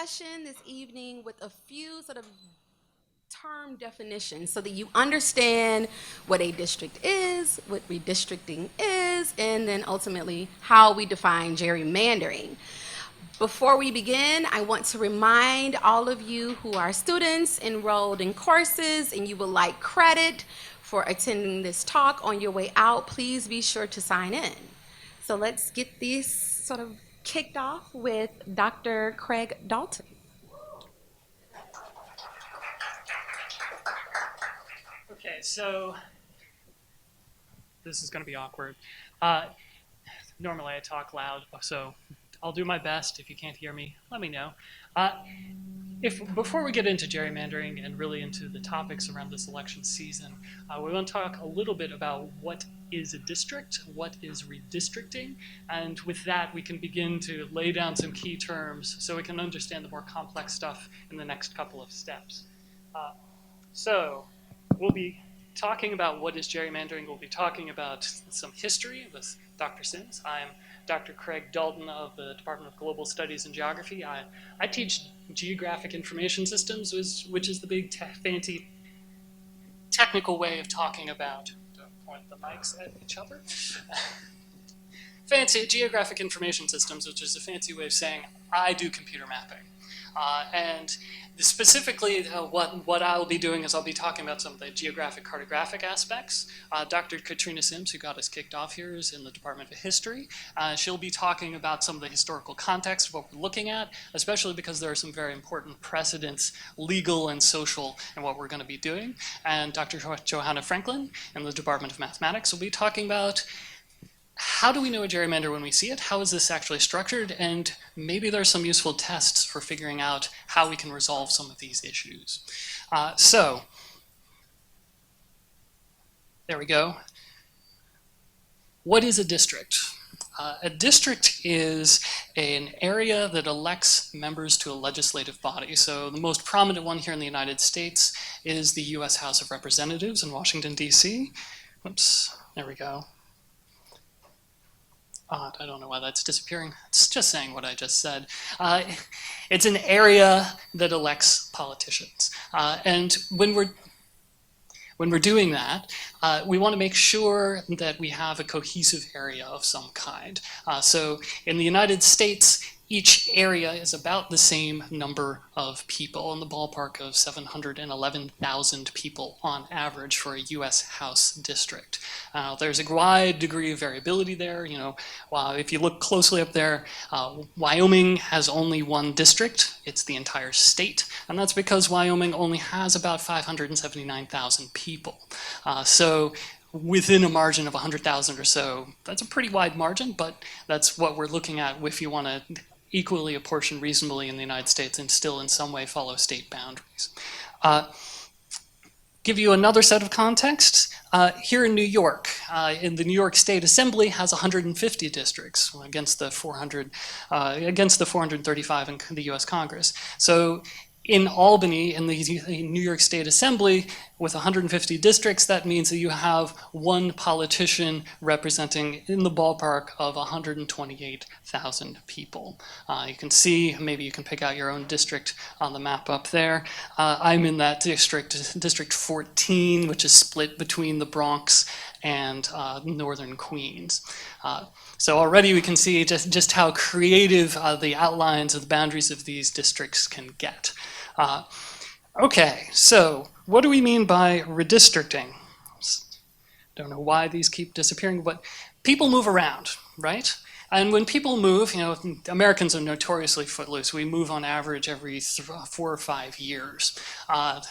session this evening with a few sort of term definitions so that you understand what a district is, what redistricting is, and then ultimately how we define gerrymandering. Before we begin, I want to remind all of you who are students enrolled in courses and you would like credit for attending this talk on your way out, please be sure to sign in. So let's get this sort of kicked off with Dr. Craig Dalton. Okay, so this is going to be awkward. Normally I talk loud, so I'll do my best. If you can't hear me, let me know. Before we get into gerrymandering and really into the topics around this election season, we want to talk a little bit about what is a district, what is redistricting, and with that we can begin to lay down some key terms so we can understand the more complex stuff in the next couple of steps. So we'll be talking about what is gerrymandering. We'll be talking about some history with Dr. Sims. I'm Dr. Craig Dalton of the Department of Global Studies and Geography. I teach geographic information systems, which is the big fancy technical way of talking about, don't point the mics at each other, fancy geographic information systems, which is a fancy way of saying I do computer mapping. And specifically, what I'll be doing is I'll be talking about some of the geographic cartographic aspects. Dr. Katrina Sims, who got us kicked off here, is in the Department of History. She'll be talking about some of the historical context of what we're looking at, especially because there are some very important precedents, legal and social, in what we're going to be doing. And Dr. Johanna Franklin in the Department of Mathematics will be talking about how do we know a gerrymander when we see it? How is this actually structured? And maybe there's some useful tests for figuring out how we can resolve some of these issues. So, there we go. What is a district? A district is an area that elects members to a legislative body. So the most prominent one here in the United States is the US House of Representatives in Washington, D.C. Whoops, there we go. I don't know why that's disappearing. It's just saying what I just said. It's an area that elects politicians. And when we're doing that, we want to make sure that we have a cohesive area of some kind. So in the United States, each area is about the same number of people, in the ballpark of 711,000 people on average for a US House district. There's a wide degree of variability there. You know, if you look closely up there, Wyoming has only one district. It's the entire state, and that's because Wyoming only has about 579,000 people. So within a margin of 100,000 or so, that's a pretty wide margin, but that's what we're looking at if you want to equally apportion reasonably in the United States and still in some way follow state boundaries. Give you another set of context. Here in New York, in the New York State Assembly has 150 districts against the 435 in the US Congress. So in Albany, in the New York State Assembly, with 150 districts, that means that you have one politician representing in the ballpark of 128,000 people. You can see, maybe you can pick out your own district on the map up there. I'm in that district, District 14, which is split between the Bronx and northern Queens. So already we can see just how creative the outlines of the boundaries of these districts can get. Okay, so what do we mean by redistricting? Don't know why these keep disappearing, but people move around, right? And when people move, you know, Americans are notoriously footloose. We move on average every 4 or 5 years,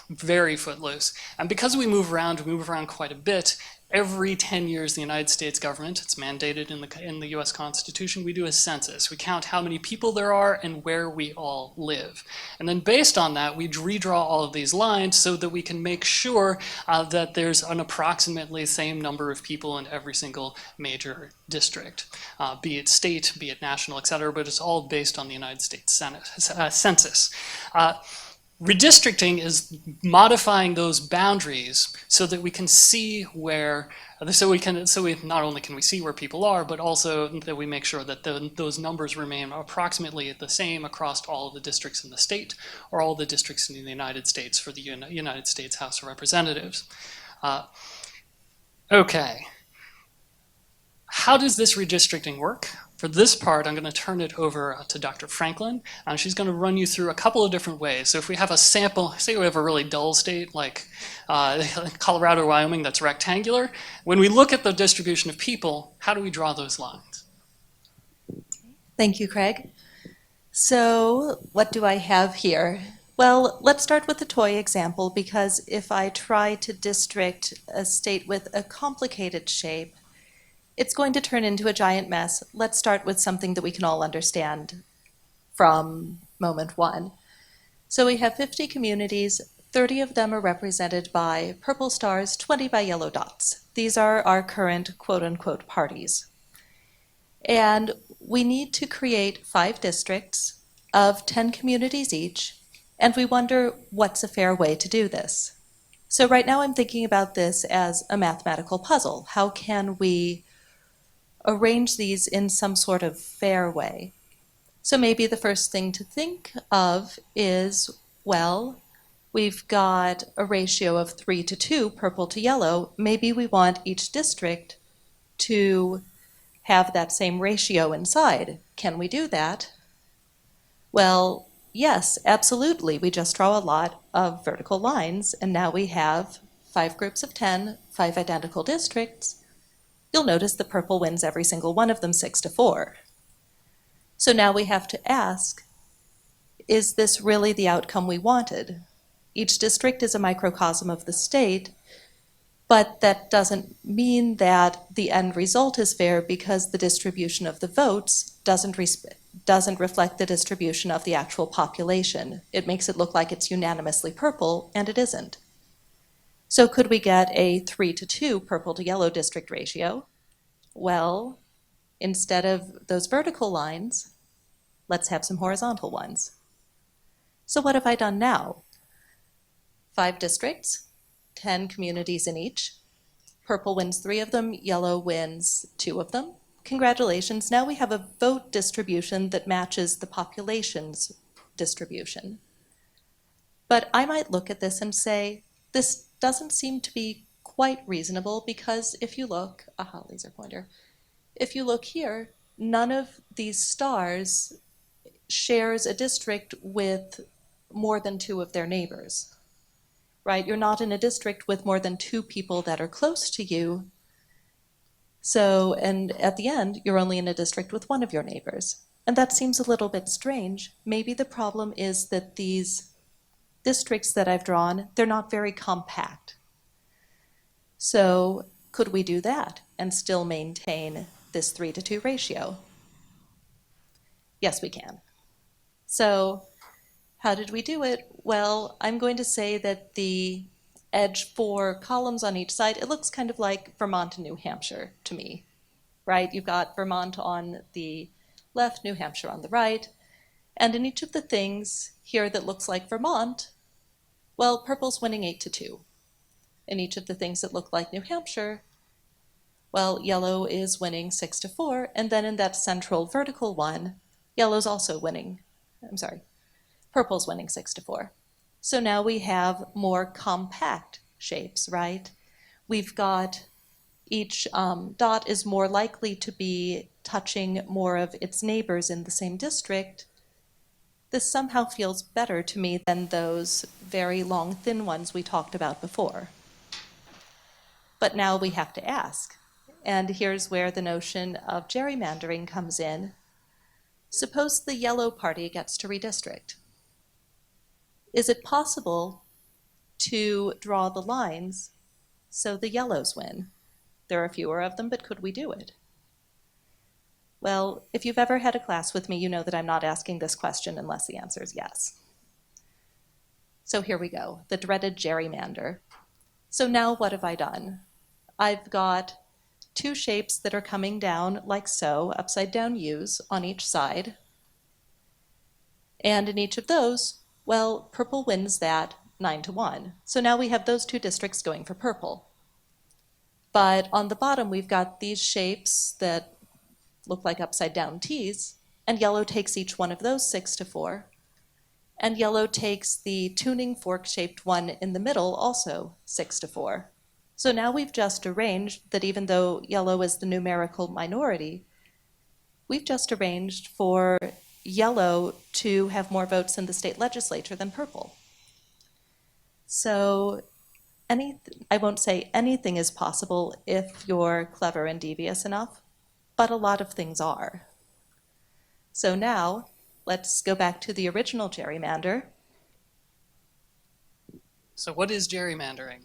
very footloose. And because we move around quite a bit, every 10 years, the United States government, it's mandated in the US Constitution, we do a census. We count how many people there are and where we all live. And then based on that, we redraw all of these lines so that we can make sure that there's an approximately same number of people in every single major district, be it state, be it national, et cetera, but it's all based on the United States census. Redistricting is modifying those boundaries so that we can see where, not only can we see where people are, but also that we make sure that those numbers remain approximately the same across all of the districts in the state or all the districts in the United States for the United States House of Representatives. Okay. How does this redistricting work? For this part, I'm going to turn it over to Dr. Franklin, and she's going to run you through a couple of different ways. So if we have a sample, say we have a really dull state like Colorado or Wyoming that's rectangular, when we look at the distribution of people, how do we draw those lines? Thank you, Craig. So what do I have here? Well, let's start with the toy example, because if I try to district a state with a complicated shape, it's going to turn into a giant mess. Let's start with something that we can all understand from moment one. So we have 50 communities, 30 of them are represented by purple stars, 20 by yellow dots. These are our current quote-unquote parties. And we need to create 5 districts of 10 communities each, and we wonder what's a fair way to do this. So right now I'm thinking about this as a mathematical puzzle. How can we arrange these in some sort of fair way? So maybe the first thing to think of is, well, we've got a ratio of 3 to 2, purple to yellow. Maybe we want each district to have that same ratio inside. Can we do that? Well, yes, absolutely. We just draw a lot of vertical lines, and now we have 5 groups of 10, 5 identical districts. You'll notice the purple wins every single one of them 6 to 4. So now we have to ask, is this really the outcome we wanted? Each district is a microcosm of the state, but that doesn't mean that the end result is fair, because the distribution of the votes doesn't reflect the distribution of the actual population. It makes it look like it's unanimously purple, and it isn't. So could we get a 3 to 2 purple to yellow district ratio? Well, instead of those vertical lines, let's have some horizontal ones. So what have I done now? 5 districts, 10 communities in each. Purple wins 3 of them, yellow wins 2 of them. Congratulations, now we have a vote distribution that matches the population's distribution. But I might look at this and say, this doesn't seem to be quite reasonable, because if you look, laser pointer, if you look here, none of these stars shares a district with more than 2 of their neighbors, right? You're not in a district with more than 2 people that are close to you. So, and at the end, you're only in a district with 1 of your neighbors. And that seems a little bit strange. Maybe the problem is that these districts that I've drawn, they're not very compact. So could we do that and still maintain this 3 to 2 ratio? Yes, we can. So how did we do it? Well, I'm going to say that the edge 4 columns on each side, it looks kind of like Vermont and New Hampshire to me, right? You've got Vermont on the left, New Hampshire on the right, and in each of the things here that looks like Vermont, well, purple's winning 8 to 2. In each of the things that look like New Hampshire, well, yellow is winning 6 to 4, and then in that central vertical one, yellow's also winning, purple's winning 6 to 4. So now we have more compact shapes, right? We've got each dot is more likely to be touching more of its neighbors in the same district. This somehow feels better to me than those very long, thin ones we talked about before. But now we have to ask, and here's where the notion of gerrymandering comes in. Suppose the yellow party gets to redistrict. Is it possible to draw the lines so the yellows win? There are fewer of them, but could we do it? Well, if you've ever had a class with me, you know that I'm not asking this question unless the answer is yes. So here we go, the dreaded gerrymander. So now what have I done? I've got 2 shapes that are coming down like so, upside down U's on each side. And in each of those, Well, purple wins that 9-1. So now we have those two districts going for purple. But on the bottom, we've got these shapes that look like upside down T's, and yellow takes each one of those 6-4. And yellow takes the tuning fork-shaped one in the middle, also 6-4. So now we've just arranged that even though yellow is the numerical minority, we've just arranged for yellow to have more votes in the state legislature than purple. So I won't say anything is possible if you're clever and devious enough, but a lot of things are. So now, let's go back to the original gerrymander. So what is gerrymandering?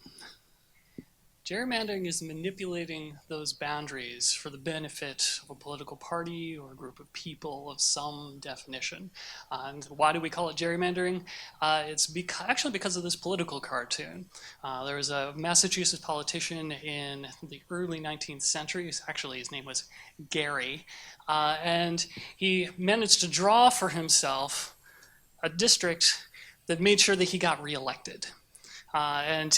Gerrymandering is manipulating those boundaries for the benefit of a political party or a group of people of some definition. And why do we call it gerrymandering? It's actually because of this political cartoon. There was a Massachusetts politician in the early 19th century. Actually, his name was Gerry. And he managed to draw for himself a district that made sure that he got reelected. And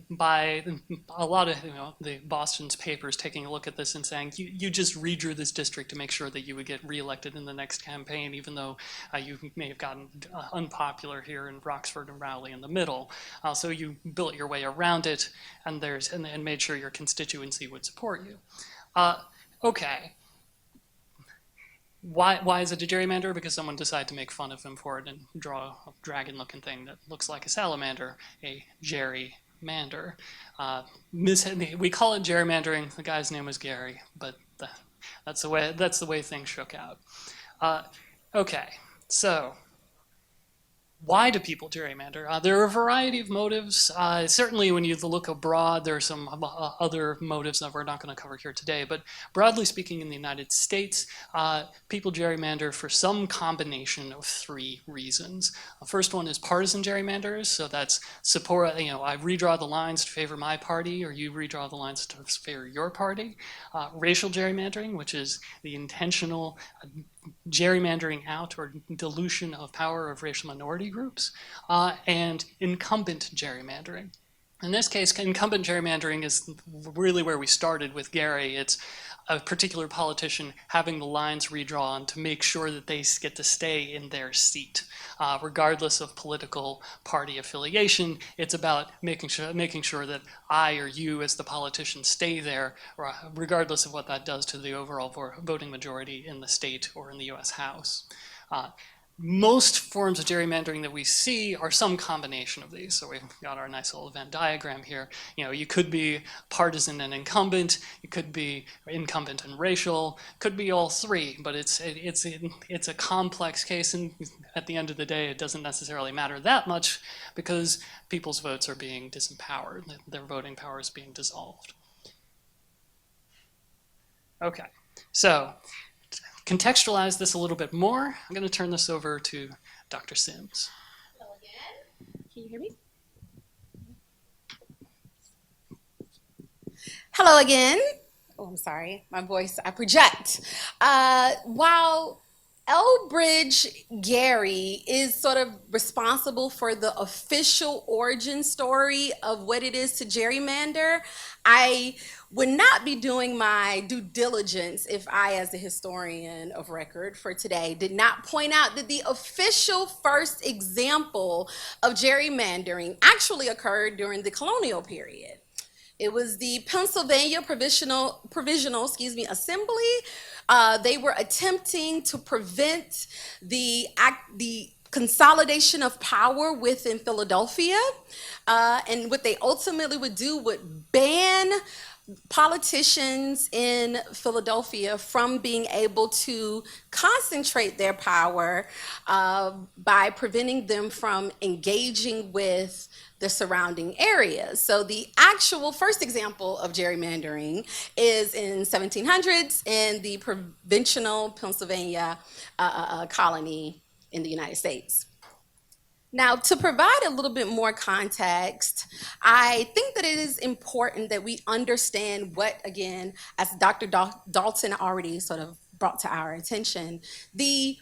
by a lot of the Boston's papers taking a look at this and saying, you just redrew this district to make sure that you would get reelected in the next campaign, even though you may have gotten unpopular here in Roxford and Rowley in the middle. So you built your way around it and made sure your constituency would support you. Okay. Why is it a gerrymander? Because someone decided to make fun of him for it and draw a dragon-looking thing that looks like a salamander, a gerrymander. We call it gerrymandering. The guy's name was Gary, but that's the way things shook out. Okay, so why do people gerrymander? There are a variety of motives. Certainly when you look abroad, there are some other motives that we're not going to cover here today. But broadly speaking, in the United States, people gerrymander for some combination of three reasons. The first one is partisan gerrymanders. So that's support, I redraw the lines to favor my party, or you redraw the lines to favor your party. Racial gerrymandering, which is the intentional gerrymandering out or dilution of power of racial minority groups, and incumbent gerrymandering. In this case, incumbent gerrymandering is really where we started with Gary. It's a particular politician having the lines redrawn to make sure that they get to stay in their seat. Regardless of political party affiliation, it's about making sure that I or you as the politician stay there, regardless of what that does to the overall voting majority in the state or in the US House. Most forms of gerrymandering that we see are some combination of these. So we've got our nice little Venn diagram here. You could be partisan and incumbent. You could be incumbent and racial. Could be all three. But it's a complex case, and at the end of the day, it doesn't necessarily matter that much because people's votes are being disempowered. Their voting power is being dissolved. Okay, so contextualize this a little bit more. I'm going to turn this over to Dr. Sims. Hello again. Can you hear me? Hello again. Oh, I'm sorry. My voice, I project. While Elbridge Gerry is sort of responsible for the official origin story of what it is to gerrymander, I would not be doing my due diligence if I, as a historian of record for today, did not point out that the official first example of gerrymandering actually occurred during the colonial period. It was the Pennsylvania Provisional Assembly. They were attempting to prevent the consolidation of power within Philadelphia. And what they ultimately would do would ban politicians in Philadelphia from being able to concentrate their power by preventing them from engaging with the surrounding areas. So the actual first example of gerrymandering is in 1700s in the provincial Pennsylvania colony in the United States. Now, to provide a little bit more context, I think that it is important that we understand what, again, as Dr. Dalton already sort of brought to our attention, the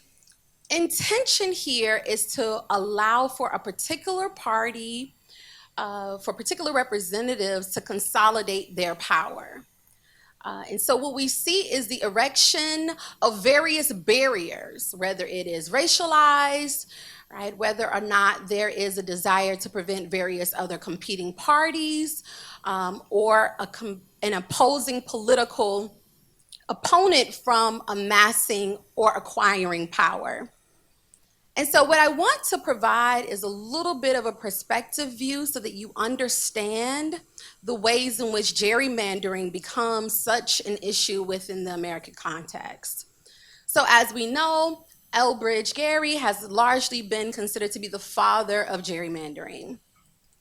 intention here is to allow for a particular party, for particular representatives to consolidate their power. And so what we see is the erection of various barriers, whether it is racialized, right, whether or not there is a desire to prevent various other competing parties, or an opposing political opponent from amassing or acquiring power. And so what I want to provide is a little bit of a perspective view so that you understand the ways in which gerrymandering becomes such an issue within the American context. So as we know, Elbridge Gerry has largely been considered to be the father of gerrymandering.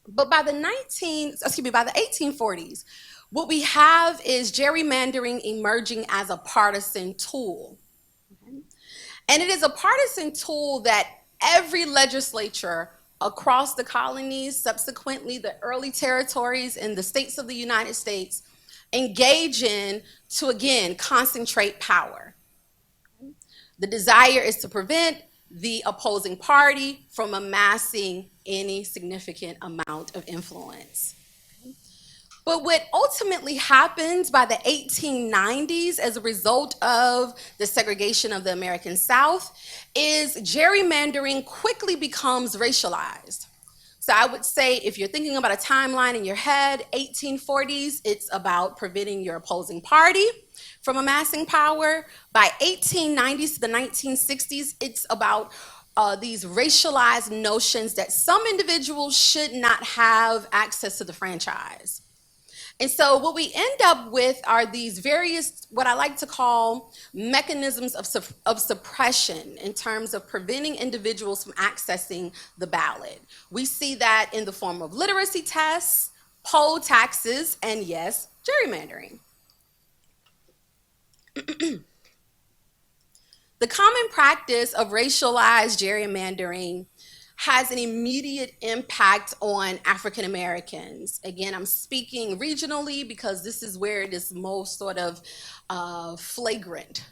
But by the 1840s, what we have is gerrymandering emerging as a partisan tool. And it is a partisan tool that every legislature across the colonies, subsequently the early territories and the states of the United States, engage in to, again, concentrate power. The desire is to prevent the opposing party from amassing any significant amount of influence. But what ultimately happens by the 1890s as a result of the segregation of the American South is gerrymandering quickly becomes racialized. So I would say if you're thinking about a timeline in your head, 1840s, it's about preventing your opposing party from amassing power. By 1890s to the 1960s, it's about these racialized notions that some individuals should not have access to the franchise. And so what we end up with are these various, what I like to call mechanisms of suppression in terms of preventing individuals from accessing the ballot. We see that in the form of literacy tests, poll taxes, and yes, gerrymandering. The common practice of racialized gerrymandering has an immediate impact on African Americans. Again, I'm speaking regionally because this is where it is most sort of flagrant.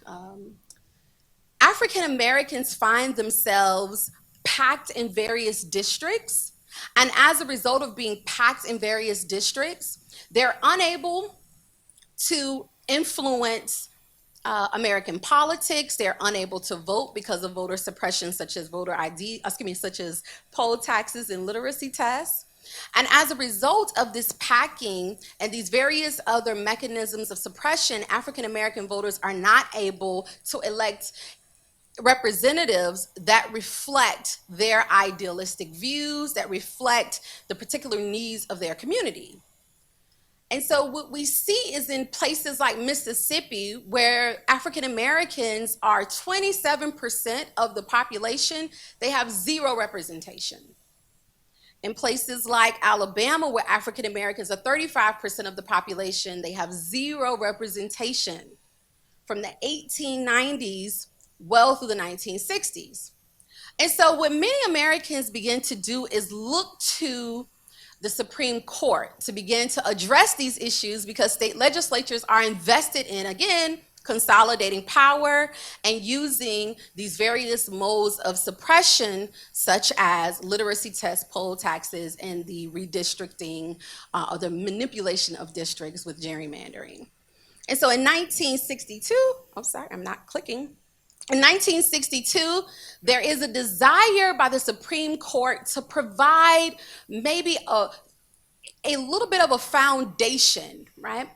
African Americans find themselves packed in various districts, and as a result of being packed in various districts, they're unable to influence American politics. They're unable to vote because of voter suppression, such as such as poll taxes and literacy tests. And as a result of this packing and these various other mechanisms of suppression, African American voters are not able to elect representatives that reflect their idealistic views, that reflect the particular needs of their community. And so what we see is in places like Mississippi, where African Americans are 27% of the population, they have zero representation. In places like Alabama, where African Americans are 35% of the population, they have zero representation from the 1890s well through the 1960s. And so what many Americans begin to do is look to the Supreme Court to begin to address these issues because state legislatures are invested in, again, consolidating power and using these various modes of suppression, such as literacy tests, poll taxes, and the redistricting or the manipulation of districts with gerrymandering. And so in 1962, in 1962, there is a desire by the Supreme Court to provide maybe a little bit of a foundation, right?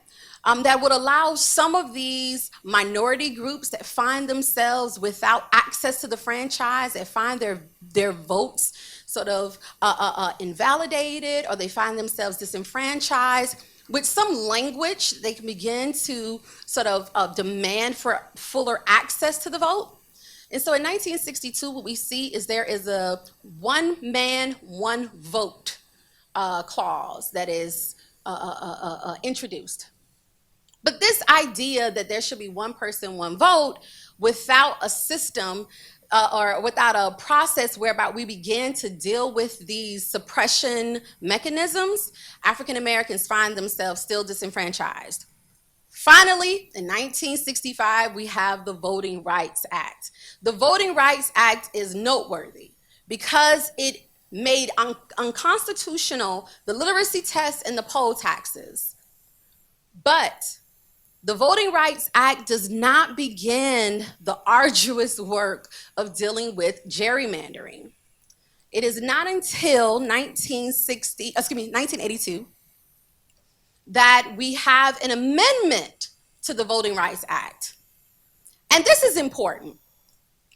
That would allow some of these minority groups that find themselves without access to the franchise, that find their votes sort of invalidated, or they find themselves disenfranchised. With some language, they can begin to sort of demand for fuller access to the vote. And so in 1962, what we see is there is a one man, one vote clause that is introduced. But this idea that there should be one person, one vote, without a system or without a process whereby we begin to deal with these suppression mechanisms, African Americans find themselves still disenfranchised. Finally, in 1965, we have the Voting Rights Act. The Voting Rights Act is noteworthy because it made unconstitutional the literacy tests and the poll taxes. But the Voting Rights Act does not begin the arduous work of dealing with gerrymandering. It is not until 1982 that we have an amendment to the Voting Rights Act. And this is important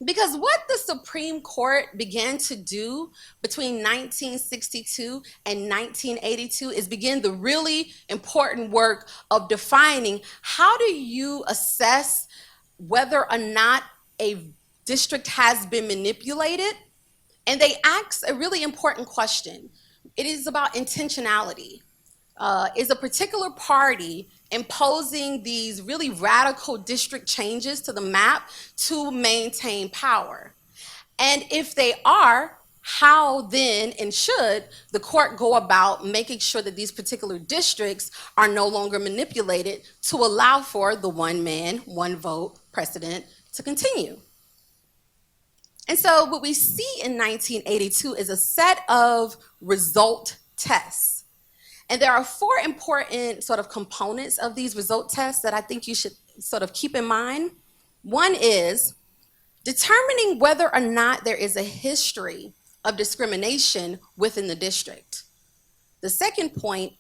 because what the Supreme Court began to do between 1962 and 1982 is begin the really important work of defining how do you assess whether or not a district has been manipulated. And they ask a really important question. It is about intentionality. Is a particular party imposing these really radical district changes to the map to maintain power? And if they are, how then and should the court go about making sure that these particular districts are no longer manipulated to allow for the one man, one vote precedent to continue? And so what we see in 1982 is a set of result tests. And there are four important sort of components of these result tests that I think you should sort of keep in mind. One is determining whether or not there is a history of discrimination within the district. The second point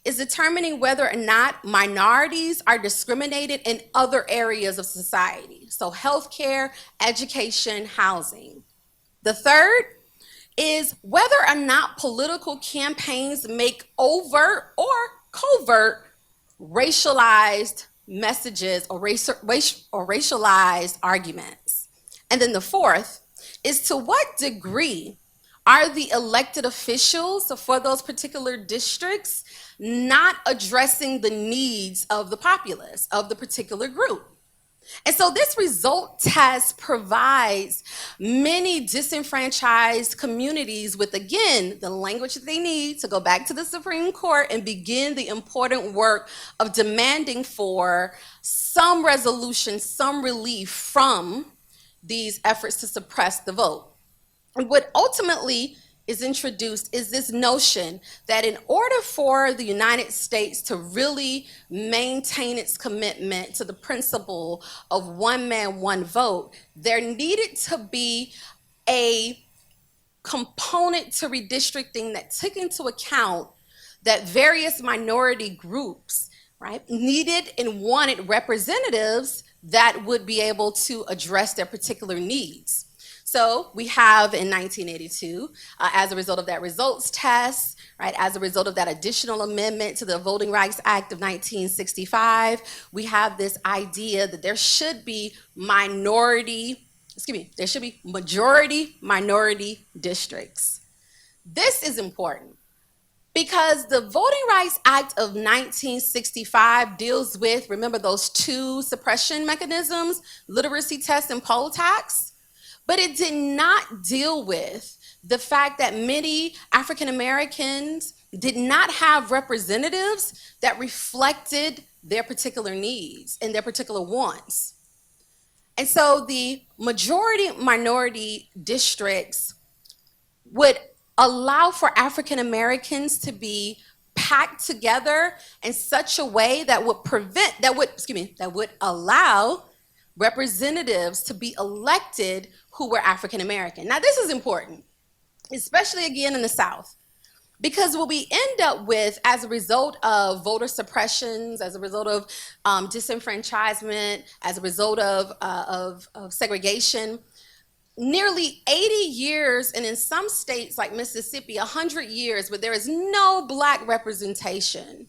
is determining whether or not minorities are discriminated in other areas of society, so healthcare, education, housing. The third is whether or not political campaigns make overt or covert racialized messages or racialized arguments. And then the fourth is to what degree are the elected officials for those particular districts not addressing the needs of the populace, of the particular group? And so this result test provides many disenfranchised communities with, again, the language that they need to go back to the Supreme Court and begin the important work of demanding for some resolution, some relief from these efforts to suppress the vote. And what ultimately is introduced is this notion that in order for the United States to really maintain its commitment to the principle of one man, one vote, there needed to be a component to redistricting that took into account that various minority groups, right, needed and wanted representatives that would be able to address their particular needs. So we have in 1982, as a result of that results test, right, as a result of that additional amendment to the Voting Rights Act of 1965, we have this idea that there should be majority minority districts. This is important because the Voting Rights Act of 1965 deals with, remember those two suppression mechanisms, literacy test and poll tax? But it did not deal with the fact that many African Americans did not have representatives that reflected their particular needs and their particular wants. And so the majority minority districts would allow for African Americans to be packed together in such a way that would allow representatives to be elected who were African American. Now this is important, especially again in the South, because what we end up with as a result of voter suppressions, as a result of disenfranchisement, as a result of segregation, nearly 80 years, and in some states like Mississippi, 100 years where there is no Black representation.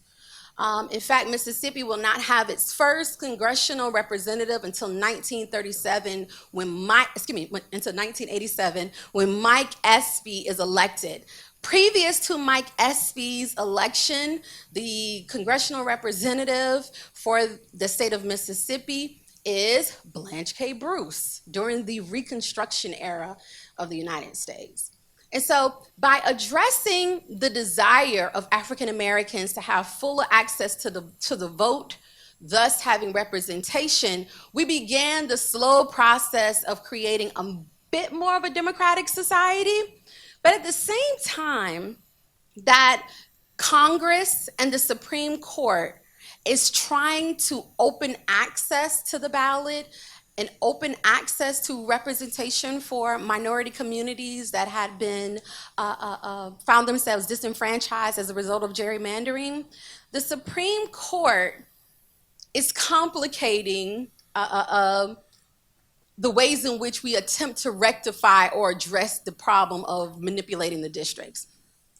In fact, Mississippi will not have its first congressional representative until 1937, until 1987, when Mike Espy is elected. Previous to Mike Espy's election, the congressional representative for the state of Mississippi is Blanche K. Bruce during the Reconstruction era of the United States. And so by addressing the desire of African Americans to have fuller access to the vote thus having representation, we began the slow process of creating a bit more of a democratic society. But at the same time that Congress and the Supreme Court is trying to open access to the ballot and open access to representation for minority communities that had been found themselves disenfranchised as a result of gerrymandering, the Supreme Court is complicating the ways in which we attempt to rectify or address the problem of manipulating the districts.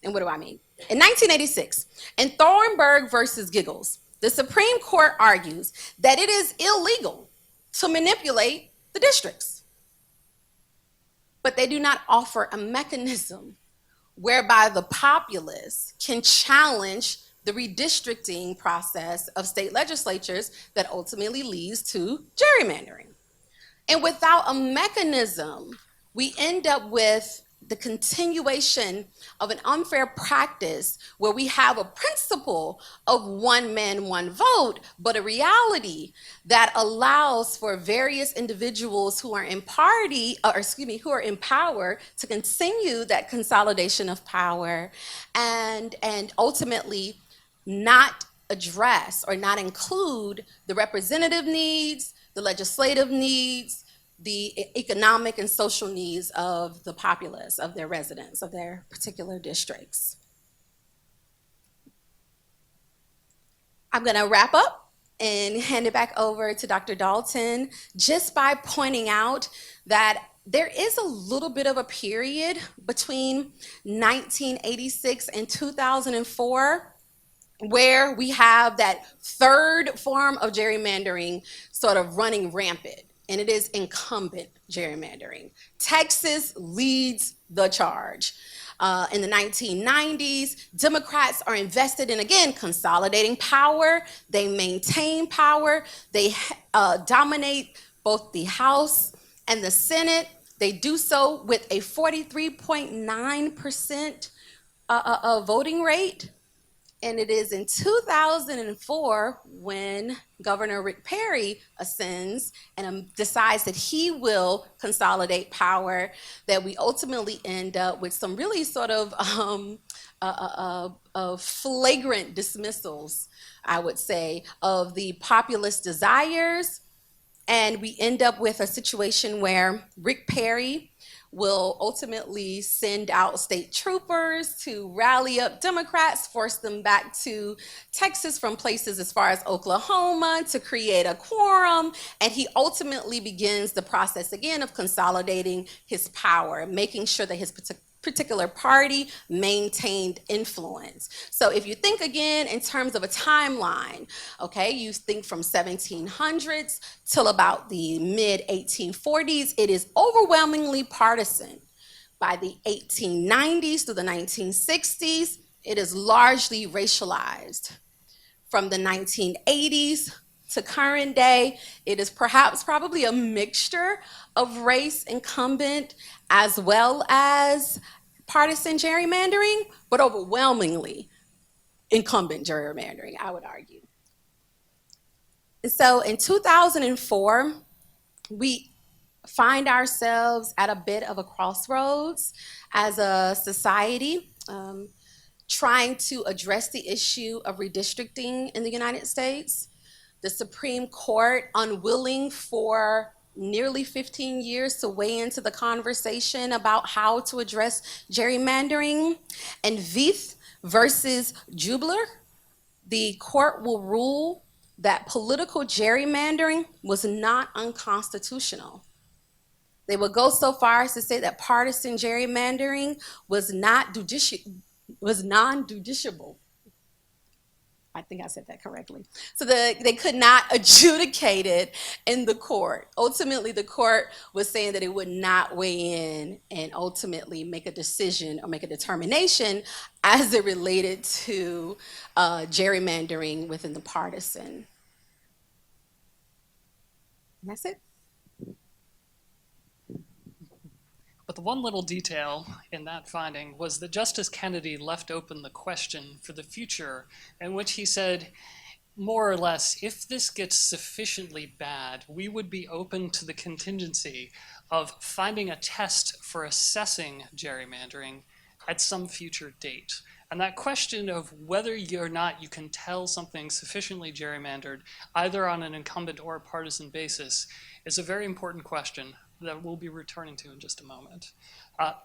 And what do I mean? In 1986, in Thornburg versus Giggles, the Supreme Court argues that it is illegal to manipulate the districts. But they do not offer a mechanism whereby the populace can challenge the redistricting process of state legislatures that ultimately leads to gerrymandering. And without a mechanism, we end up with the continuation of an unfair practice where we have a principle of one man, one vote, but a reality that allows for various individuals who are in who are in power to continue that consolidation of power and ultimately not address or not include the representative needs, the legislative needs, the economic and social needs of the populace, of their residents, of their particular districts. I'm gonna wrap up and hand it back over to Dr. Dalton just by pointing out that there is a little bit of a period between 1986 and 2004 where we have that third form of gerrymandering sort of running rampant, and it is incumbent gerrymandering. Texas leads the charge. In the 1990s, Democrats are invested in, again, consolidating power. They maintain power. They dominate both the House and the Senate. They do so with a 43.9% voting rate. And it is in 2004 when Governor Rick Perry ascends and decides that he will consolidate power, that we ultimately end up with some really sort of flagrant dismissals, I would say, of the populist desires. And we end up with a situation where Rick Perry will ultimately send out state troopers to rally up Democrats, force them back to Texas from places as far as Oklahoma to create a quorum, and he ultimately begins the process again of consolidating his power, making sure that his particular party maintained influence. So if you think again in terms of a timeline, okay, you think from 1700s till about the mid 1840s, it is overwhelmingly partisan. By the 1890s through the 1960s, it is largely racialized. From the 1980s to current day, it is probably a mixture of race incumbent as well as partisan gerrymandering, but overwhelmingly incumbent gerrymandering, I would argue. And so in 2004, we find ourselves at a bit of a crossroads as a society, trying to address the issue of redistricting in the United States. The Supreme Court unwilling for nearly 15 years to weigh into the conversation about how to address gerrymandering. And Vieth versus Jubler, the court will rule that political gerrymandering was not unconstitutional. They would go so far as to say that partisan gerrymandering was non-judiciable. I think I said that correctly. So they could not adjudicate it in the court. Ultimately, the court was saying that it would not weigh in and ultimately make a decision or make a determination as it related to gerrymandering within the partisan. And that's it. But the one little detail in that finding was that Justice Kennedy left open the question for the future, in which he said, more or less, if this gets sufficiently bad, we would be open to the contingency of finding a test for assessing gerrymandering at some future date. And that question of whether or not you can tell something sufficiently gerrymandered, either on an incumbent or a partisan basis, is a very important question that we'll be returning to in just a moment. But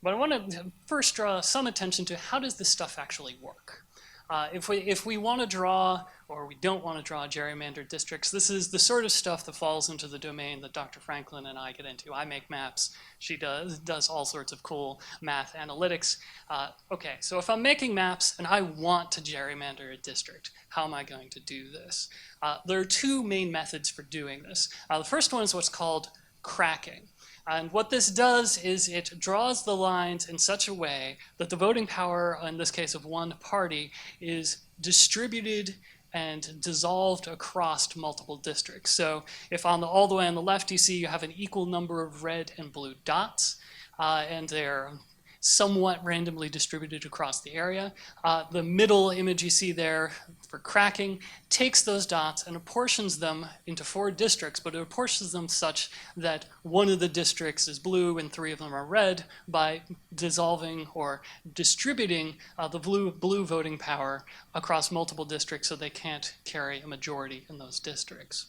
I want to first draw some attention to how does this stuff actually work. If we want to draw, or we don't want to draw gerrymandered districts, this is the sort of stuff that falls into the domain that Dr. Franklin and I get into. I make maps. She does all sorts of cool math analytics. Okay, so if I'm making maps and I want to gerrymander a district, how am I going to do this? There are two main methods for doing this. The first one is what's called cracking. And what this does is it draws the lines in such a way that the voting power, in this case of one party, is distributed and dissolved across multiple districts. So if all the way on the left you see you have an equal number of red and blue dots, and they're somewhat randomly distributed across the area. The middle image you see there for cracking takes those dots and apportions them into 4 districts, but it apportions them such that one of the districts is blue and 3 of them are red by dissolving or distributing the blue voting power across multiple districts so they can't carry a majority in those districts.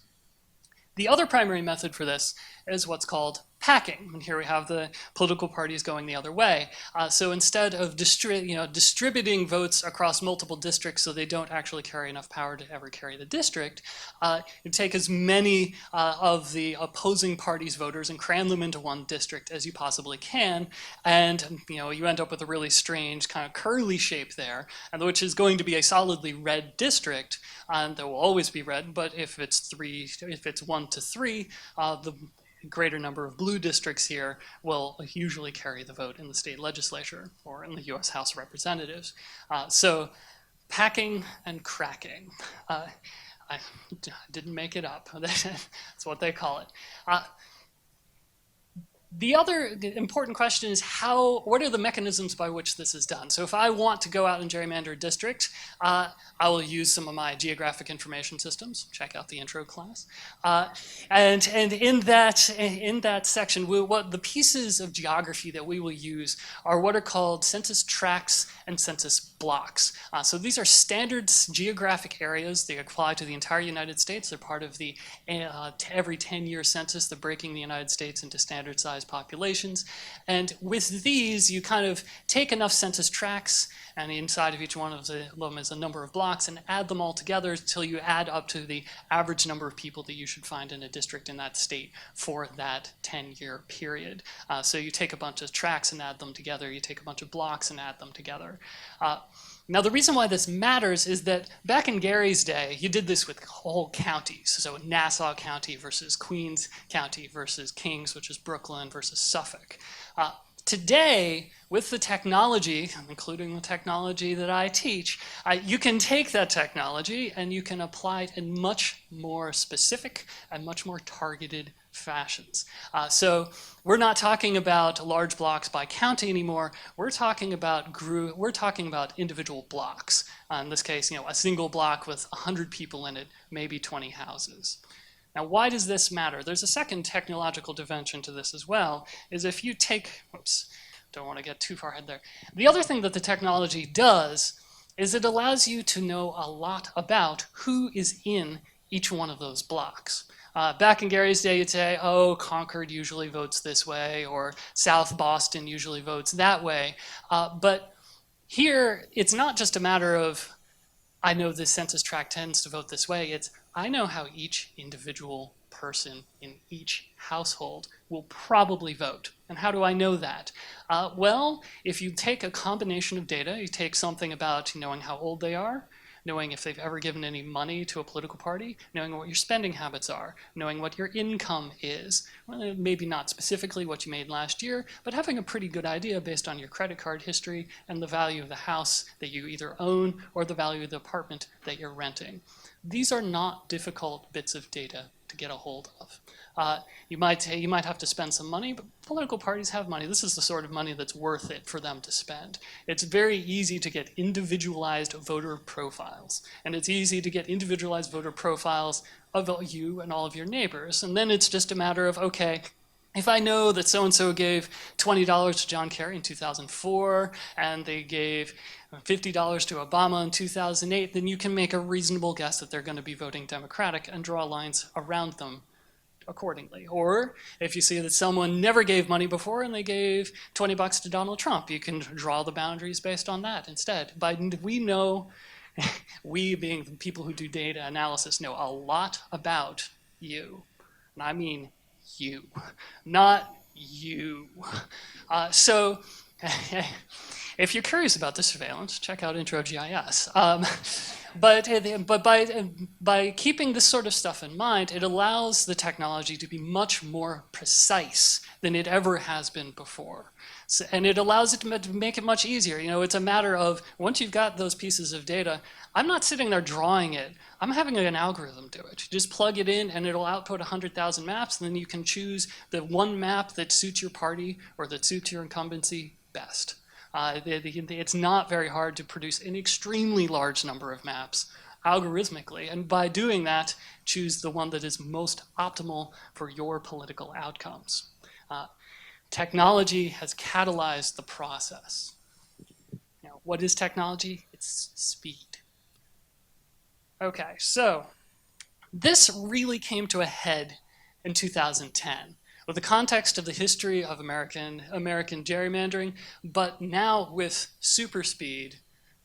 The other primary method for this is what's called packing. And here we have the political parties going the other way. So instead of distributing votes across multiple districts so they don't actually carry enough power to ever carry the district, you take as many of the opposing parties' voters and cram them into one district as you possibly can. And you end up with a really strange kind of curly shape there, and which is going to be a solidly red district. And there will always be red, but if it's 1 to 3, the greater number of blue districts here will usually carry the vote in the state legislature or in the U.S. House of Representatives. So packing and cracking. I didn't make it up. That's what they call it. The other important question is what are the mechanisms by which this is done? So if I want to go out and gerrymander a district, I will use some of my geographic information systems. Check out the intro class. And in that section, what the pieces of geography that we will use are what are called census tracts and census blocks. So these are standard geographic areas. They apply to the entire United States. They're part of the every 10-year census. They're breaking the United States into standard size populations. And with these, you kind of take enough census tracts, and inside of each one of them is a number of blocks, and add them all together until you add up to the average number of people that you should find in a district in that state for that 10-year period. So you take a bunch of tracts and add them together. You take a bunch of blocks and add them together. Now, the reason why this matters is that back in Gary's day, you did this with whole counties. So Nassau County versus Queens County versus Kings, which is Brooklyn, versus Suffolk. Today, with the technology, including the technology that I teach, you can take that technology and you can apply it in much more specific and much more targeted fashions. So we're not talking about large blocks by county anymore. We're talking about individual blocks. In this case, a single block with 100 people in it, maybe 20 houses. Now, why does this matter? There's a second technological dimension to this as well, is if you take, don't want to get too far ahead there. The other thing that the technology does is it allows you to know a lot about who is in each one of those blocks. Back in Gary's day, you'd say, oh, Concord usually votes this way, or South Boston usually votes that way. But here, it's not just a matter of, I know this census tract tends to vote this way. It's, I know how each individual person in each household will probably vote. And how do I know that? Well, if you take a combination of data, you take something about knowing how old they are, knowing if they've ever given any money to a political party, knowing what your spending habits are, knowing what your income is, well, maybe not specifically what you made last year, but having a pretty good idea based on your credit card history and the value of the house that you either own or the value of the apartment that you're renting. These are not difficult bits of data to to get a hold of. You might have to spend some money, but political parties have money. This is the sort of money that's worth it for them to spend. It's very easy to get individualized voter profiles, and it's easy to get individualized voter profiles of you and all of your neighbors. And then it's just a matter of, okay, if I know that so-and-so gave $20 to John Kerry in 2004, and they gave $50 to Obama in 2008, then you can make a reasonable guess that they're going to be voting Democratic and draw lines around them accordingly. Or if you see that someone never gave money before and they gave $20 to Donald Trump, you can draw the boundaries based on that instead. But we know, we being the people who do data analysis, know a lot about you. And I mean you, not you. So if you're curious about this surveillance, check out Intro GIS. But by keeping this sort of stuff in mind, it allows the technology to be much more precise than it ever has been before. So, and it allows it to make it much easier. You know, it's a matter of, once you've got those pieces of data, I'm not sitting there drawing it. I'm having an algorithm do it. You just plug it in and it'll output 100,000 maps, and then you can choose the one map that suits your party or that suits your incumbency best. It's not very hard to produce an extremely large number of maps algorithmically, and by doing that, choose the one that is most optimal for your political outcomes. Technology has catalyzed the process. Now, what is technology? It's speed. Okay, so this really came to a head in 2010. With the context of the history of American gerrymandering, but now with super speed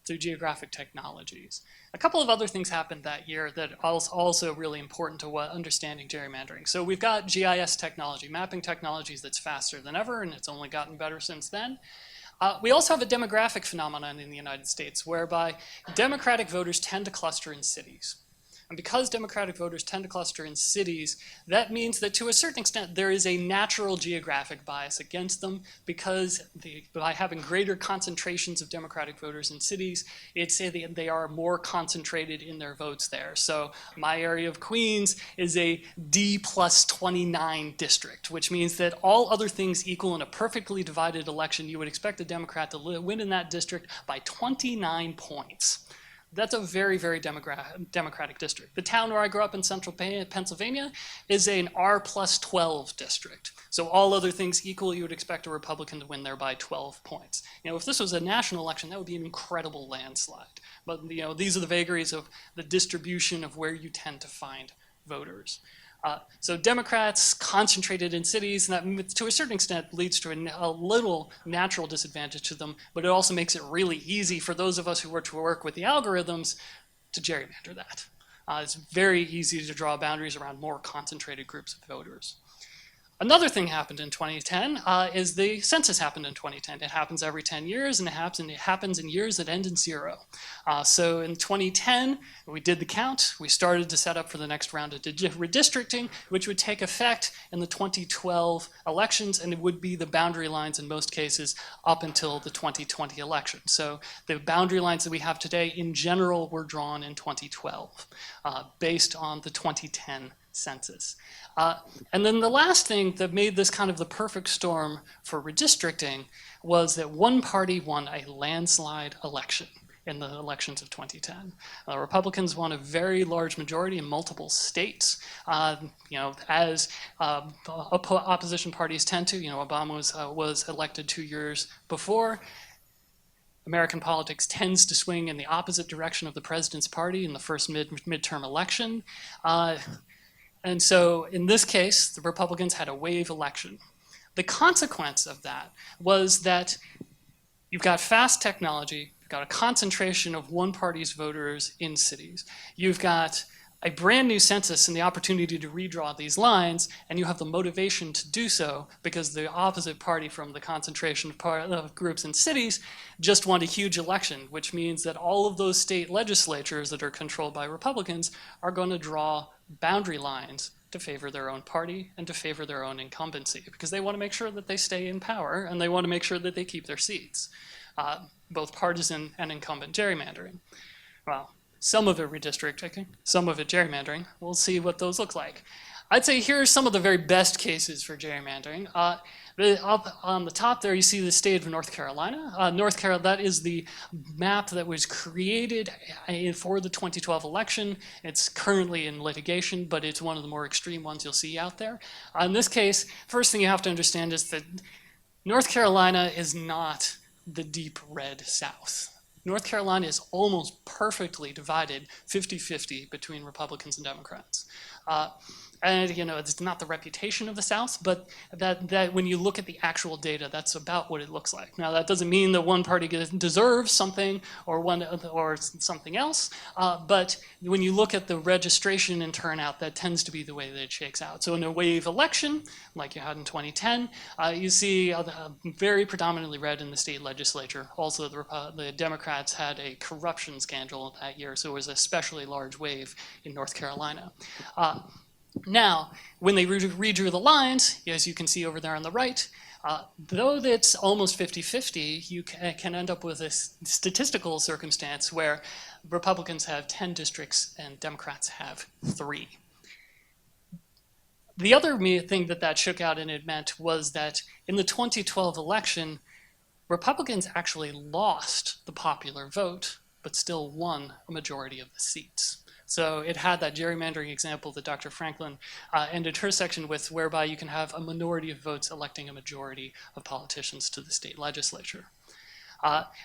through geographic technologies. A couple of other things happened that year that are also really important to understanding gerrymandering. So we've got GIS technology, mapping technologies that's faster than ever, and it's only gotten better since then. We also have a demographic phenomenon in the United States whereby Democratic voters tend to cluster in cities. And because Democratic voters tend to cluster in cities, that means that to a certain extent there is a natural geographic bias against them, because by having greater concentrations of Democratic voters in cities, they are more concentrated in their votes there. So my area of Queens is a D+29 district, which means that all other things equal in a perfectly divided election, you would expect a Democrat to win in that district by 29 points. That's a very, very democratic district. The town where I grew up in central Pennsylvania is an R+12 district. So all other things equal, you would expect a Republican to win there by 12 points. You know, if this was a national election, that would be an incredible landslide. But you know, these are the vagaries of the distribution of where you tend to find voters. So Democrats concentrated in cities, and that to a certain extent leads to a little natural disadvantage to them, but it also makes it really easy for those of us who were to work with the algorithms to gerrymander that. It's very easy to draw boundaries around more concentrated groups of voters. Another thing happened in 2010 is the census happened in 2010. It happens every 10 years, and it happens in years that end in 0. So in 2010, we did the count. We started to set up for the next round of redistricting, which would take effect in the 2012 elections, and it would be the boundary lines in most cases up until the 2020 election. So the boundary lines that we have today, in general, were drawn in 2012, based on the 2010 census. And then the last thing that made this kind of the perfect storm for redistricting was that one party won a landslide election in the elections of 2010. Republicans won a very large majority in multiple states, you know, as opposition parties tend to. You know, Obama was elected 2 years before. American politics tends to swing in the opposite direction of the president's party in the first midterm election. And so in this case, the Republicans had a wave election. The consequence of that was that you've got fast technology, you've got a concentration of one party's voters in cities. You've got a brand new census and the opportunity to redraw these lines, and you have the motivation to do so because the opposite party from the concentration of groups in cities just won a huge election, which means that all of those state legislatures that are controlled by Republicans are going to draw boundary lines to favor their own party and to favor their own incumbency, because they want to make sure that they stay in power and they want to make sure that they keep their seats, both partisan and incumbent gerrymandering. Well, some of it redistricting, some of it gerrymandering. We'll see what those look like. I'd say here are some of the very best cases for gerrymandering. Up on the top there, you see the state of North Carolina. North Carolina, that is the map that was created for the 2012 election. It's currently in litigation, but it's one of the more extreme ones you'll see out there. In this case, first thing you have to understand is that North Carolina is not the deep red South. North Carolina is almost perfectly divided 50-50 between Republicans and Democrats. And it's not the reputation of the South, but that when you look at the actual data, that's about what it looks like. Now, that doesn't mean that one party deserves something or something else, but when you look at the registration and turnout, that tends to be the way that it shakes out. So in a wave election, like you had in 2010, you see very predominantly red in the state legislature. Also, the Democrats had a corruption scandal that year, so it was an especially large wave in North Carolina. Now, when they redrew the lines, as you can see over there on the right, though it's almost 50-50, you can end up with a statistical circumstance where Republicans have 10 districts and Democrats have 3. The other thing that shook out and it meant was that in the 2012 election, Republicans actually lost the popular vote, but still won a majority of the seats. So it had that gerrymandering example that Dr. Franklin ended her section with, whereby you can have a minority of votes electing a majority of politicians to the state legislature.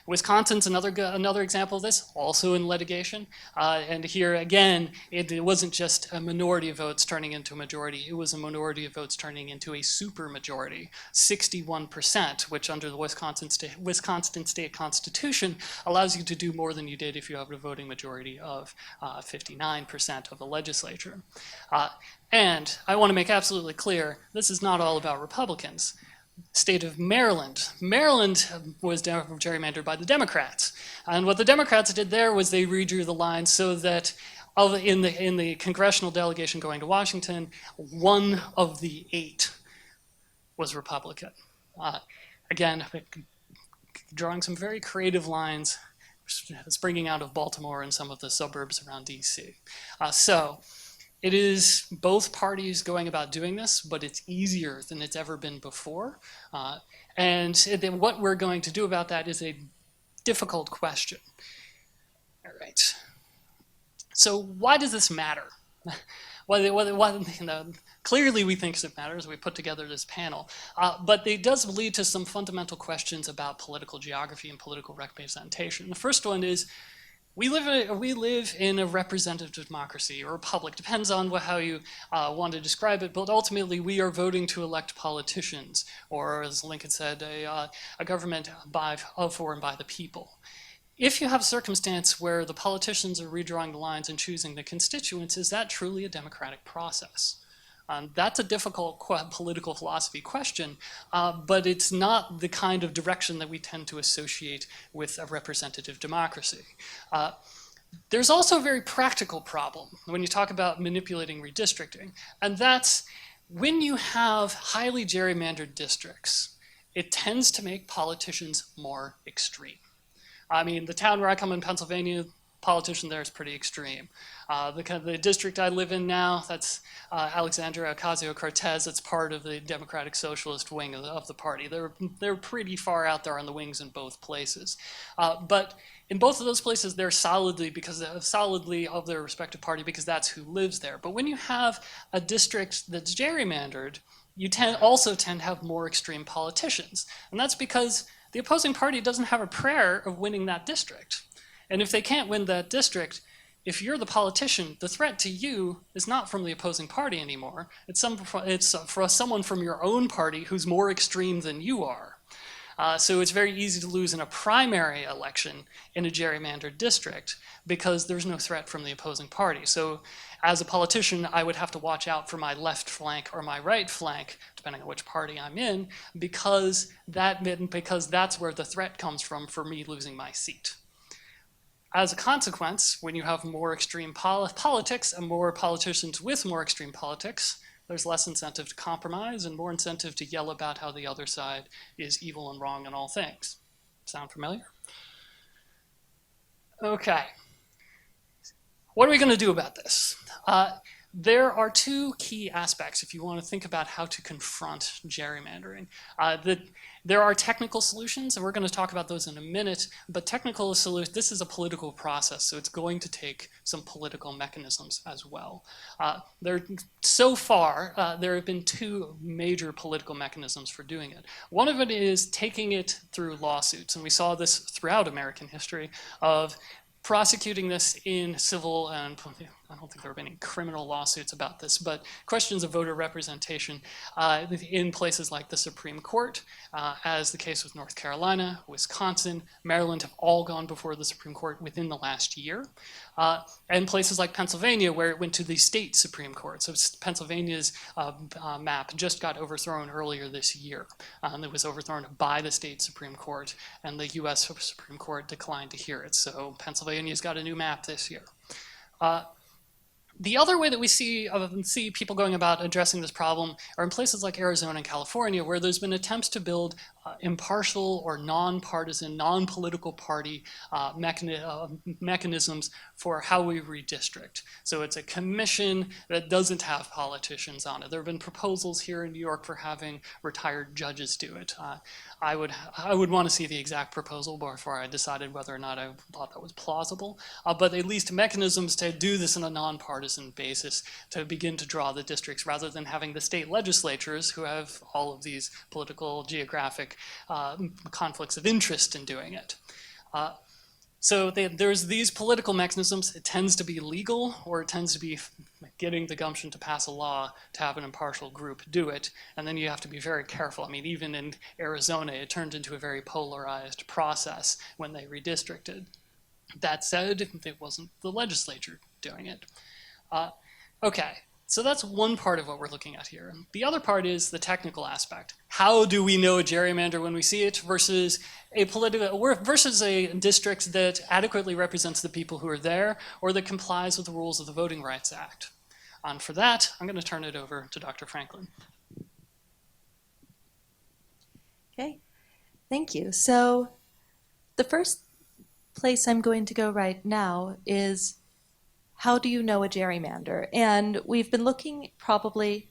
Wisconsin's another example of this, also in litigation. And here again, it wasn't just a minority of votes turning into a majority, it was a minority of votes turning into a supermajority, 61%, which under the Wisconsin state constitution allows you to do more than you did if you have a voting majority of 59% of the legislature. And I want to make absolutely clear, this is not all about Republicans. State of Maryland. Maryland was gerrymandered by the Democrats. And what the Democrats did there was they redrew the lines so that in the congressional delegation going to Washington, 1 of the 8 was Republican. Again, drawing some very creative lines springing out of Baltimore and some of the suburbs around DC. So it is both parties going about doing this, but it's easier than it's ever been before. And then what we're going to do about that is a difficult question. All right. So why does this matter? Clearly we think it matters. We put together this panel. But it does lead to some fundamental questions about political geography and political representation. The first one is, we live in a representative democracy, or republic, depends on how you want to describe it, but ultimately we are voting to elect politicians, or as Lincoln said, a government of, for, and by the people. If you have a circumstance where the politicians are redrawing the lines and choosing the constituents, is that truly a democratic process? That's a difficult political philosophy question, but it's not the kind of direction that we tend to associate with a representative democracy. There's also a very practical problem when you talk about manipulating redistricting, and that's when you have highly gerrymandered districts, it tends to make politicians more extreme. I mean, the town where I come in Pennsylvania, politician there is pretty extreme. The district I live in now, that's Alexandria Ocasio-Cortez. It's part of the Democratic Socialist wing of the party. They're pretty far out there on the wings in both places. But in both of those places, they're solidly of their respective party because that's who lives there. But when you have a district that's gerrymandered, you also tend to have more extreme politicians. And that's because the opposing party doesn't have a prayer of winning that district. And if they can't win that district, if you're the politician, the threat to you is not from the opposing party anymore. It's for someone from your own party who's more extreme than you are. So it's very easy to lose in a primary election in a gerrymandered district because there's no threat from the opposing party. So as a politician, I would have to watch out for my left flank or my right flank, depending on which party I'm in, because that's where the threat comes from for me losing my seat. As a consequence, when you have more extreme politics and more politicians with more extreme politics, there's less incentive to compromise and more incentive to yell about how the other side is evil and wrong in all things. Sound familiar? Okay. What are we going to do about this? There are two key aspects if you want to think about how to confront gerrymandering. There are technical solutions, and we're going to talk about those in a minute, but technical solutions, this is a political process, so it's going to take some political mechanisms as well. So far, there have been two major political mechanisms for doing it. One of it is taking it through lawsuits, and we saw this throughout American history of prosecuting this in civil, and I don't think there have been any criminal lawsuits about this, but questions of voter representation in places like the Supreme Court, as the case with North Carolina, Wisconsin, Maryland have all gone before the Supreme Court within the last year. And places like Pennsylvania, where it went to the state Supreme Court. So Pennsylvania's map just got overthrown earlier this year. It was overthrown by the state Supreme Court, and the US Supreme Court declined to hear it. So Pennsylvania's got a new map this year. The other way that we see people going about addressing this problem are in places like Arizona and California, where there's been attempts to build impartial or non-partisan, non-political party mechanisms for how we redistrict. So it's a commission that doesn't have politicians on it. There have been proposals here in New York for having retired judges do it. I would want to see the exact proposal before I decided whether or not I thought that was plausible. But at least mechanisms to do this on a non-partisan basis to begin to draw the districts rather than having the state legislatures who have all of these political, geographic conflicts of interest in doing it. So there's these political mechanisms. It tends to be legal, or it tends to be getting the gumption to pass a law to have an impartial group do it. And then you have to be very careful. I mean, even in Arizona, it turned into a very polarized process when they redistricted. That said, it wasn't the legislature doing it. Okay, so that's one part of what we're looking at here. The other part is the technical aspect. How do we know a gerrymander when we see it versus a district that adequately represents the people who are there or that complies with the rules of the Voting Rights Act? And for that, I'm going to turn it over to Dr. Franklin. Okay, thank you. So the first place I'm going to go right now is, how do you know a gerrymander? And we've been looking probably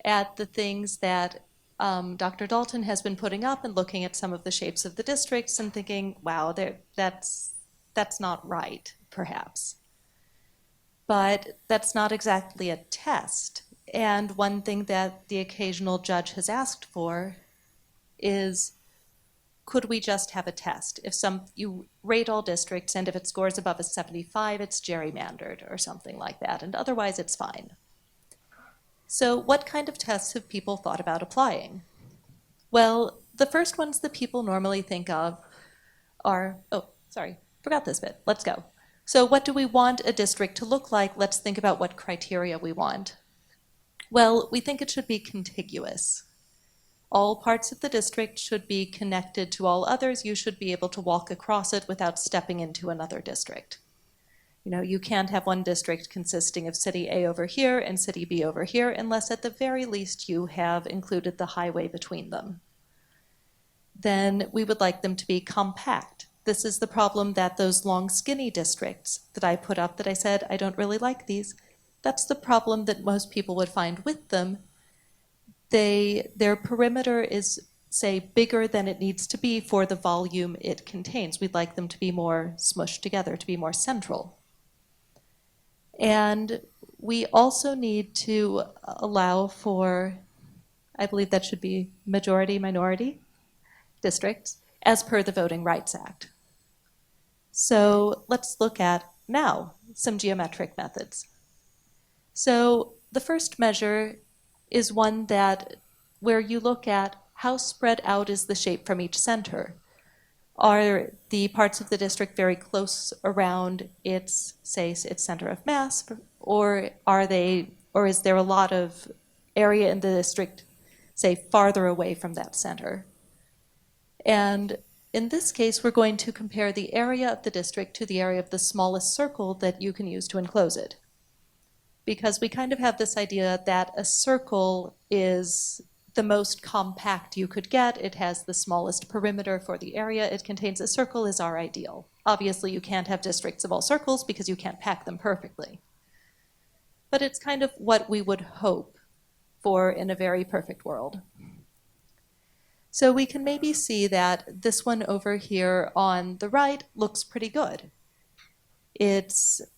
at the things that Dr. Dalton has been putting up and looking at some of the shapes of the districts and thinking, wow, that's not right, perhaps. But that's not exactly a test. And one thing that the occasional judge has asked for is, could we just have a test? If you rate all districts, and if it scores above a 75, it's gerrymandered or something like that, and otherwise it's fine. So what kind of tests have people thought about applying? Well, the first ones that people normally think of are, oh, sorry, forgot this bit, let's go. So what do we want a district to look like? Let's think about what criteria we want. Well, we think it should be contiguous. All parts of the district should be connected to all others. You should be able to walk across it without stepping into another district. You know, you can't have one district consisting of city A over here and city B over here unless at the very least you have included the highway between them. Then we would like them to be compact. This is the problem that those long skinny districts that I put up that I said, I don't really like these, that's the problem that most people would find with them. Their perimeter is, say, bigger than it needs to be for the volume it contains. We'd like them to be more smushed together, to be more central. And we also need to allow for, I believe that should be majority-minority districts, as per the Voting Rights Act. So let's look at, now, some geometric methods. So the first measure is one where you look at how spread out is the shape from each center. Are the parts of the district very close around its center of mass, or is there a lot of area in the district, say, farther away from that center? And in this case, we're going to compare the area of the district to the area of the smallest circle that you can use to enclose it. Because we kind of have this idea that a circle is the most compact you could get. It has the smallest perimeter for the area it contains. A circle is our ideal. Obviously, you can't have districts of all circles because you can't pack them perfectly. but it's kind of what we would hope for in a very perfect world. So we can maybe see that this one over here on the right looks pretty good.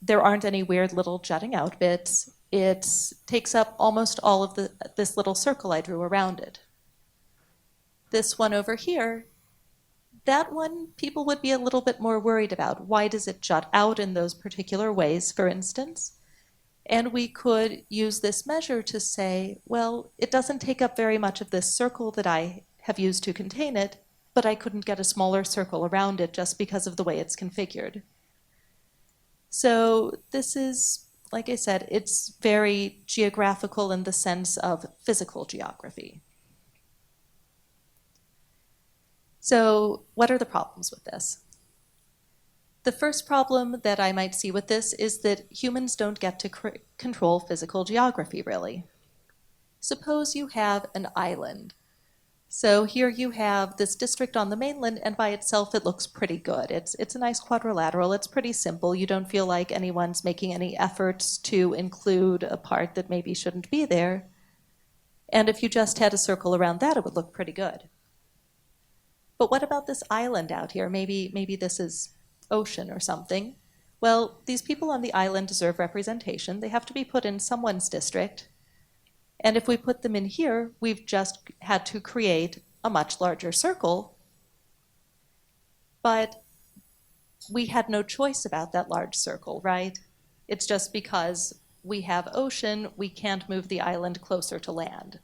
There aren't any weird little jutting out bits. It takes up almost all of this little circle I drew around it. This one over here, that one people would be a little bit more worried about. Why does it jut out in those particular ways, for instance? And we could use this measure to say, well, it doesn't take up very much of this circle that I have used to contain it, but I couldn't get a smaller circle around it just because of the way it's configured. So this is, like I said, it's very geographical in the sense of physical geography. So what are the problems with this? The first problem that I might see with this is that humans don't get to control physical geography, really. Suppose you have an island. So here you have this district on the mainland, and by itself it looks pretty good. It's a nice quadrilateral, it's pretty simple. You don't feel like anyone's making any efforts to include a part that maybe shouldn't be there. And if you just had a circle around that, it would look pretty good. But what about this island out here? Maybe this is ocean or something. Well, these people on the island deserve representation. They have to be put in someone's district. And if we put them in here, we've just had to create a much larger circle. But we had no choice about that large circle, right? It's just because we have ocean, we can't move the island closer to land.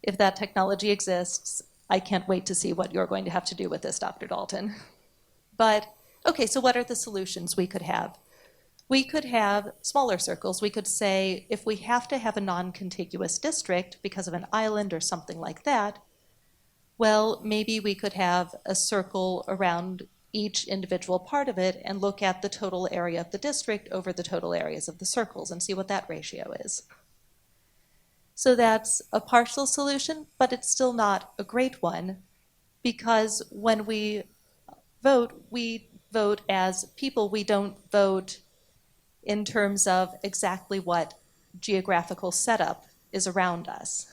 If that technology exists, I can't wait to see what you're going to have to do with this, Dr. Dalton. But, okay, so what are the solutions we could have? We could have smaller circles. We could say, if we have to have a non-contiguous district because of an island or something like that, well, maybe we could have a circle around each individual part of it and look at the total area of the district over the total areas of the circles and see what that ratio is. So that's a partial solution, but it's still not a great one, because when we vote as people. We don't vote in terms of exactly what geographical setup is around us.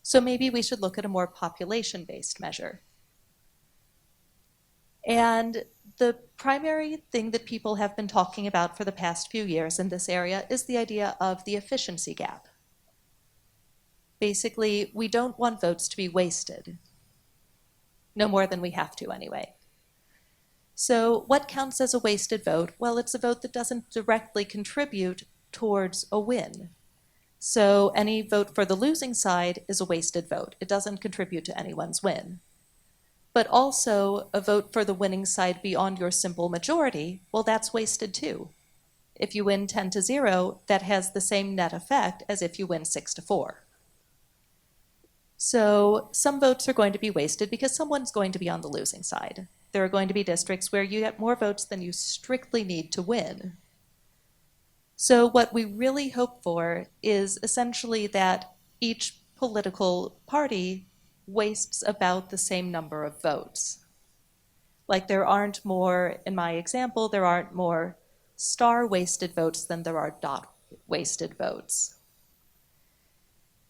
So maybe we should look at a more population-based measure. And the primary thing that people have been talking about for the past few years in this area is the idea of the efficiency gap. Basically, we don't want votes to be wasted. No more than we have to anyway. So what counts as a wasted vote? Well, it's a vote that doesn't directly contribute towards a win. So any vote for the losing side is a wasted vote. It doesn't contribute to anyone's win. But also a vote for the winning side beyond your simple majority, well, that's wasted too. If you win 10-0, that has the same net effect as if you win 6-4. So some votes are going to be wasted because someone's going to be on the losing side. There are going to be districts where you get more votes than you strictly need to win. So what we really hope for is essentially that each political party wastes about the same number of votes. Like there aren't more, in my example, there aren't more star wasted votes than there are dot wasted votes.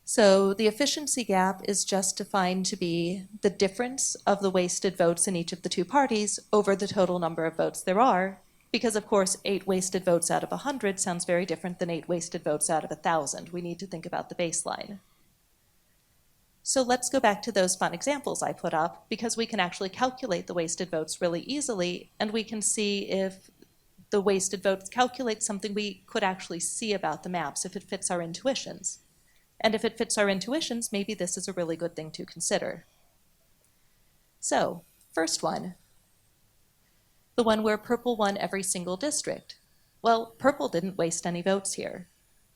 So the efficiency gap is just defined to be the difference of the wasted votes in each of the two parties over the total number of votes there are, because of course 8 wasted votes out of 100 sounds very different than 8 wasted votes out of 1,000. We need to think about the baseline. So let's go back to those fun examples I put up, because we can actually calculate the wasted votes really easily, and we can see if the wasted votes calculate something we could actually see about the maps, if it fits our intuitions. And if it fits our intuitions, maybe this is a really good thing to consider. So, first one, the one where purple won every single district. Well, purple didn't waste any votes here.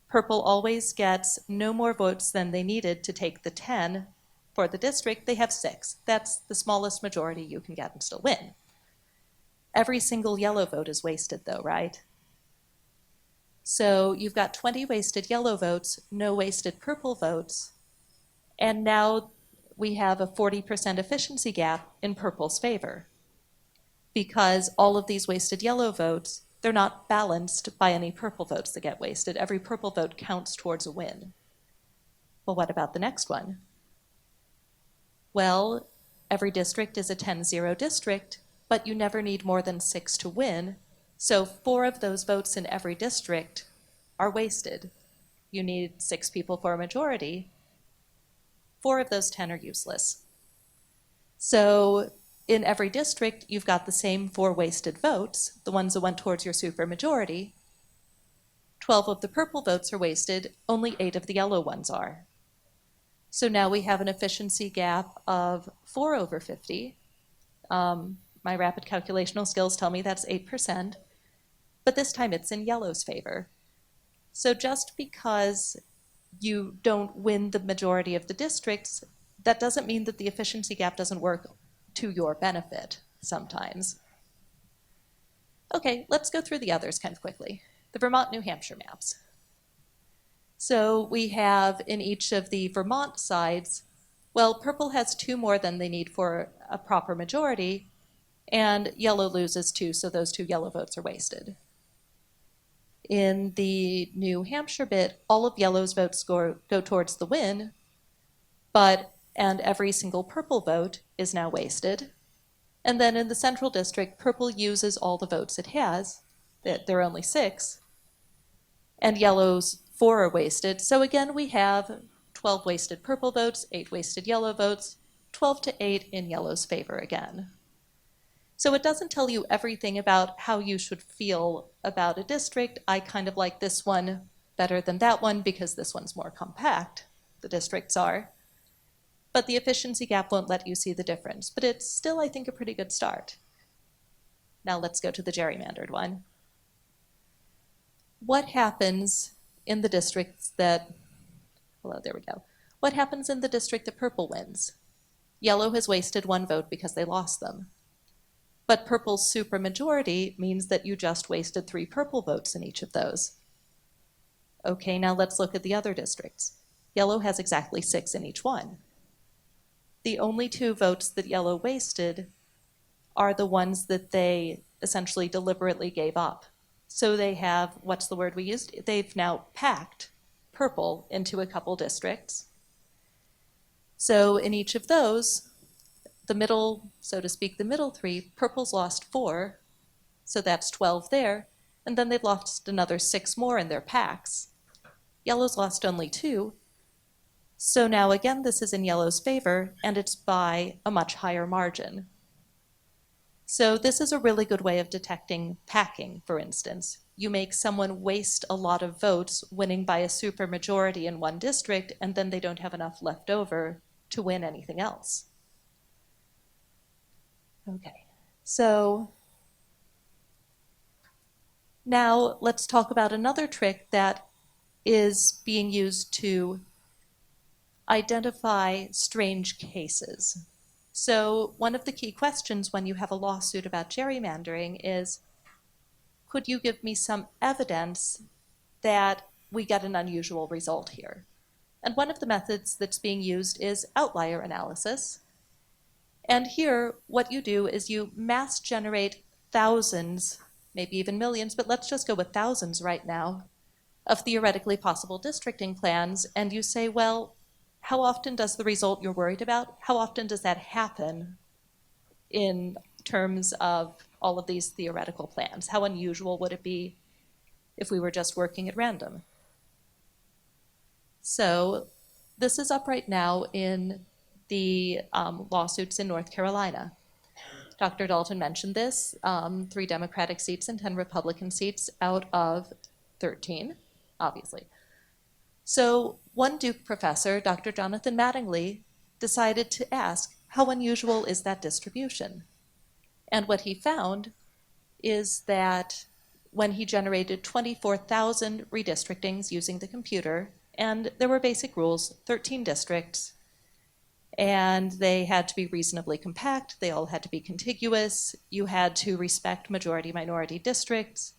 Purple always gets no more votes than they needed to take the 10 for the district. They have 6. That's the smallest majority you can get and still win. Every single yellow vote is wasted though, right? So you've got 20 wasted yellow votes, no wasted purple votes, and now we have a 40% efficiency gap in purple's favor. Because all of these wasted yellow votes, they're not balanced by any purple votes that get wasted. Every purple vote counts towards a win. Well, what about the next one? Well, every district is a 10-0 district, but you never need more than 6 to win. So 4 of those votes in every district are wasted. You need 6 people for a majority. 4 of those 10 are useless. So in every district, you've got the same 4 wasted votes, the ones that went towards your supermajority. 12 of the purple votes are wasted, only 8 of the yellow ones are. So now we have an efficiency gap of 4 over 50. My rapid calculational skills tell me that's 8%, but this time it's in yellow's favor. So just because you don't win the majority of the districts, that doesn't mean that the efficiency gap doesn't work to your benefit sometimes. Okay, let's go through the others kind of quickly. The Vermont-New Hampshire maps. So we have in each of the Vermont sides, well, purple has 2 more than they need for a proper majority, and yellow loses 2, so those 2 yellow votes are wasted. In the New Hampshire bit, all of yellow's votes go towards the win, and every single purple vote is now wasted. And then in the Central District, purple uses all the votes it has, there are only 6, and yellow's 4 are wasted. So again, we have 12 wasted purple votes, 8 wasted yellow votes, 12 to 8 in yellow's favor again. So it doesn't tell you everything about how you should feel about a district. I kind of like this one better than that one because this one's more compact, the districts are. But the efficiency gap won't let you see the difference. But it's still, I think, a pretty good start. Now let's go to the gerrymandered one. What happens in the districts that, there we go. What happens in the district that purple wins? Yellow has wasted 1 vote because they lost them. But purple's supermajority means that you just wasted 3 purple votes in each of those. Okay, now let's look at the other districts. Yellow has exactly 6 in each one. The only 2 votes that yellow wasted are the ones that they essentially deliberately gave up. So they have, what's the word we used? They've now packed purple into a couple districts. So in each of those, the middle, so to speak, the middle 3, purple's lost 4, so that's 12 there, and then they've lost another 6 more in their packs. Yellow's lost only 2, so now again this is in yellow's favor, and it's by a much higher margin. So this is a really good way of detecting packing, for instance. You make someone waste a lot of votes winning by a supermajority in one district, and then they don't have enough left over to win anything else. Okay, so now let's talk about another trick that is being used to identify strange cases. So one of the key questions when you have a lawsuit about gerrymandering is, could you give me some evidence that we get an unusual result here? And one of the methods that's being used is outlier analysis. And here, what you do is you mass generate thousands, maybe even millions, but let's just go with thousands right now, of theoretically possible districting plans, and you say, well, how often does the result you're worried about, how often does that happen in terms of all of these theoretical plans? How unusual would it be if we were just working at random? So this is up right now in the lawsuits in North Carolina. Dr. Dalton mentioned this, 3 Democratic seats and 10 Republican seats out of 13, obviously. So one Duke professor, Dr. Jonathan Mattingly, decided to ask, how unusual is that distribution? And what he found is that when he generated 24,000 redistrictings using the computer, and there were basic rules, 13 districts, and they had to be reasonably compact, they all had to be contiguous, you had to respect majority-minority districts.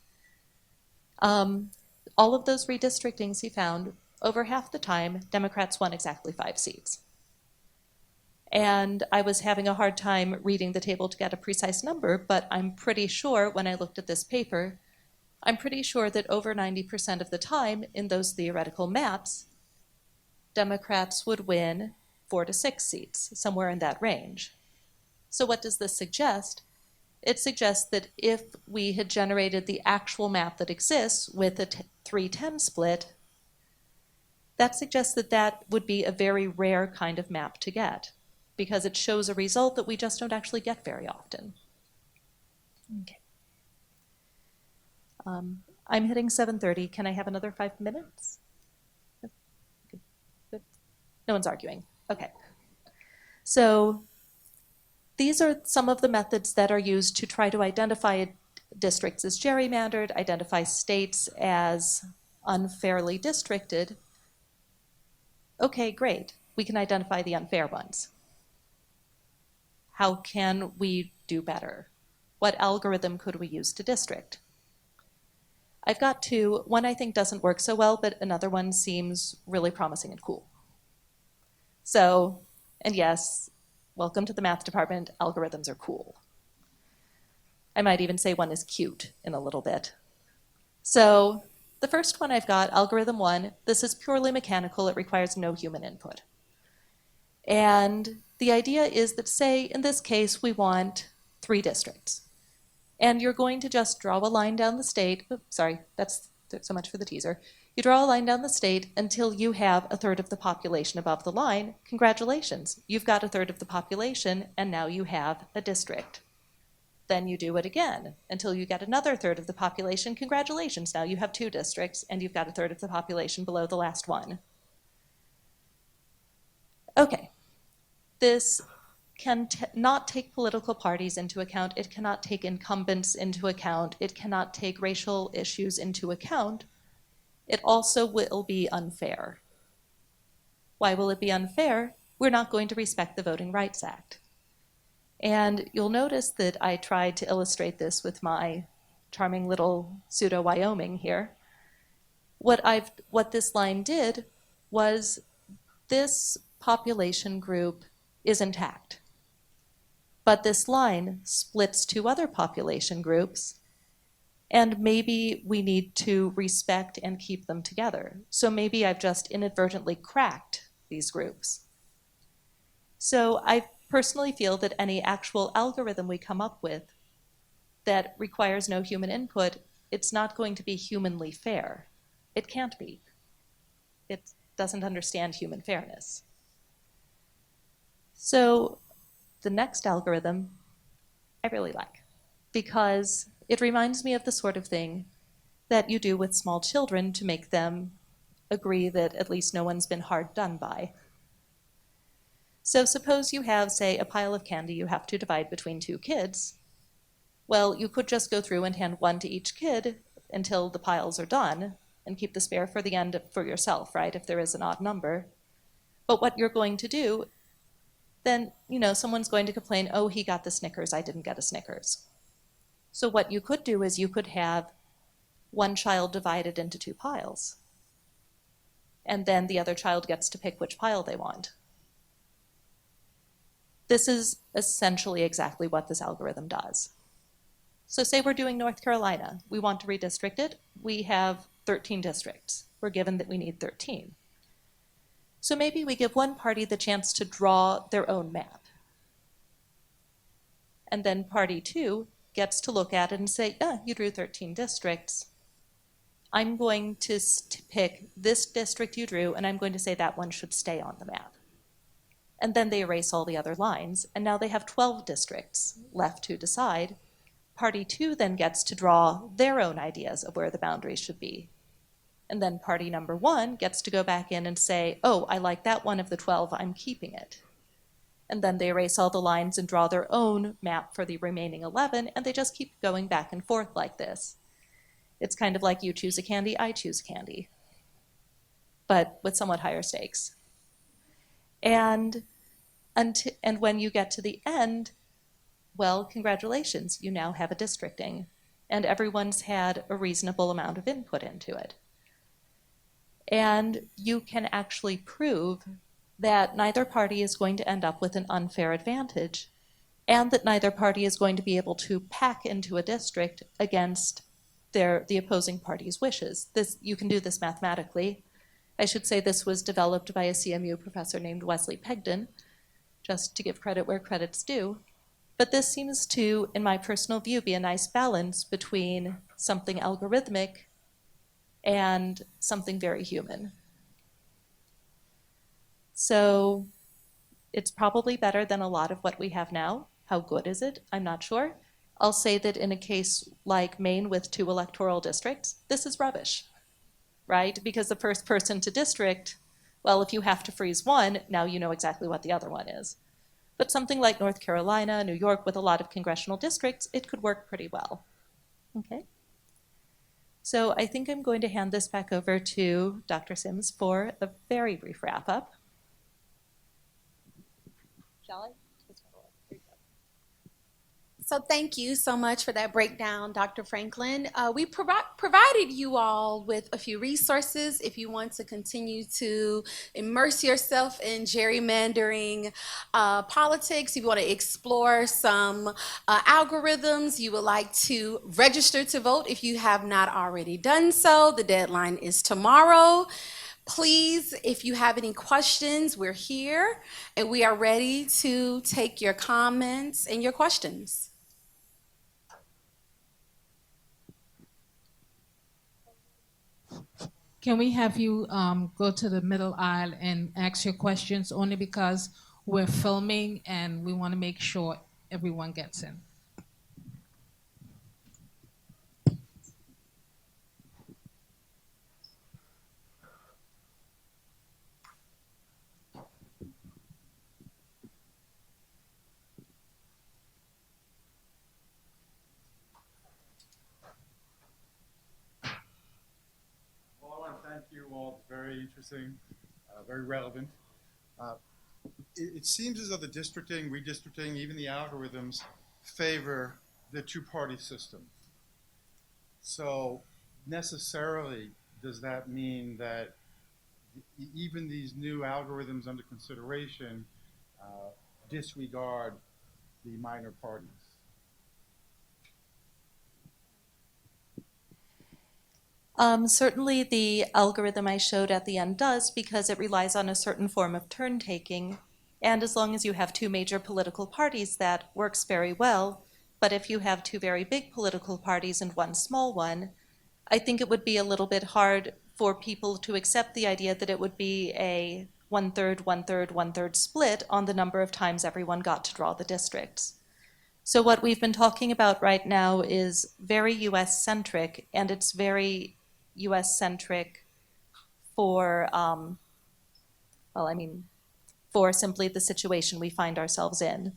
All of those redistrictings he found, over half the time, Democrats won exactly 5 seats. And I was having a hard time reading the table to get a precise number, but I'm pretty sure when I looked at this paper I'm pretty sure that over 90% of the time in those theoretical maps, Democrats would win 4 to 6 seats, somewhere in that range. So what does this suggest? It suggests that if we had generated the actual map that exists with a 3-10 split, that suggests that that would be a very rare kind of map to get, because it shows a result that we just don't actually get very often. Okay. I'm hitting 7:30. Can I have another 5 minutes? Good. No one's arguing. Okay. So these are some of the methods that are used to try to identify districts as gerrymandered, identify states as unfairly districted. Okay, great. We can identify the unfair ones. How can we do better? What algorithm could we use to district? I've got two. One I think doesn't work so well, but another one seems really promising and cool. So, and yes, welcome to the math department. Algorithms are cool. I might even say one is cute in a little bit. So the first one I've got, algorithm 1, this is purely mechanical. It requires no human input. And the idea is that, say, in this case, we want 3 districts. And you're going to just draw a line down the state. Oops, sorry, that's so much for the teaser. You draw a line down the state until you have a third of the population above the line. Congratulations, you've got a third of the population, and now you have a district. Then you do it again until you get another third of the population. Congratulations, now you have 2 districts, and you've got a third of the population below the last one. Okay, this can not take political parties into account. It cannot take incumbents into account. It cannot take racial issues into account. It also will be unfair. Why will it be unfair? We're not going to respect the Voting Rights Act. And you'll notice that I tried to illustrate this with my charming little pseudo-Wyoming here. What this line did was this population group is intact. But this line splits 2 other population groups, and maybe we need to respect and keep them together. So maybe I've just inadvertently cracked these groups. So I personally feel that any actual algorithm we come up with that requires no human input, it's not going to be humanly fair. It can't be. It doesn't understand human fairness. So the next algorithm I really like, because it reminds me of the sort of thing that you do with small children to make them agree that at least no one's been hard done by. So suppose you have, say, a pile of candy you have to divide between 2 kids. Well, you could just go through and hand 1 to each kid until the piles are done and keep the spare for the end for yourself, right, if there is an odd number. But what you're going to do, then, someone's going to complain, oh, he got the Snickers, I didn't get a Snickers. So what you could do is you could have 1 child divided into 2 piles. And then the other child gets to pick which pile they want. This is essentially exactly what this algorithm does. So say we're doing North Carolina. We want to redistrict it. We have 13 districts. We're given that we need 13. So maybe we give one party the chance to draw their own map. And then party 2 gets to look at it and say, you drew 13 districts. I'm going to pick this district you drew, and I'm going to say that one should stay on the map. And then they erase all the other lines, and now they have 12 districts left to decide. Party 2 then gets to draw their own ideas of where the boundaries should be. And then party number 1 gets to go back in and say, oh, I like that one of the 12, I'm keeping it. And then they erase all the lines and draw their own map for the remaining 11, and they just keep going back and forth like this. It's kind of like you choose a candy, I choose candy, but with somewhat higher stakes. And when you get to the end, well, congratulations, you now have a districting, and everyone's had a reasonable amount of input into it. And you can actually prove that neither party is going to end up with an unfair advantage, and that neither party is going to be able to pack into a district against the opposing party's wishes. You can do this mathematically. I should say this was developed by a CMU professor named Wesley Pegden, just to give credit where credit's due. But this seems to, in my personal view, be a nice balance between something algorithmic and something very human. So it's probably better than a lot of what we have now. How good is it? I'm not sure. I'll say that in a case like Maine with 2 electoral districts, this is rubbish, right? Because the first person to district, well, if you have to freeze one, now you know exactly what the other one is. But something like North Carolina, New York, with a lot of congressional districts, it could work pretty well. Okay. So I think I'm going to hand this back over to Dr. Sims for a very brief wrap-up. Shall I? So thank you so much for that breakdown, Dr. Franklin. We provided you all with a few resources if you want to continue to immerse yourself in gerrymandering politics, if you want to explore some algorithms, you would like to register to vote if you have not already done so. The deadline is tomorrow. Please, if you have any questions, we're here and we are ready to take your comments and your questions. Can we have you go to the middle aisle and ask your questions, only because we're filming and we want to make sure everyone gets in. Thank you all. Very interesting, very relevant. It seems as though the districting, redistricting, even the algorithms favor the two-party system. So necessarily, does that mean that even these new algorithms under consideration disregard the minor parties? Certainly the algorithm I showed at the end does, because it relies on a certain form of turn-taking, and as long as you have two major political parties, that works very well. But if you have two very big political parties and one small one, I think it would be a little bit hard for people to accept the idea that it would be a one-third, one-third, one-third split on the number of times everyone got to draw the districts. So what we've been talking about right now is very US-centric, and it's very US-centric for, for simply the situation we find ourselves in.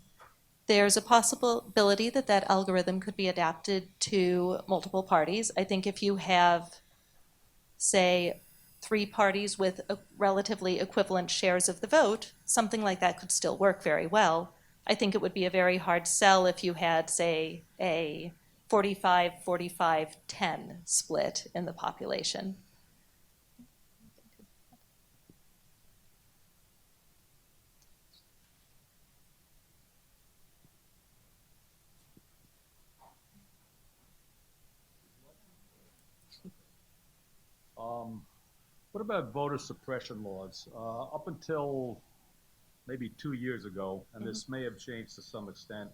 There's a possibility that that algorithm could be adapted to multiple parties. I think if you have, say, 3 parties with relatively equivalent shares of the vote, something like that could still work very well. I think it would be a very hard sell if you had, say, a 45-45-10 split in the population. What about voter suppression laws? Up until maybe 2 years ago, and this may have changed to some extent,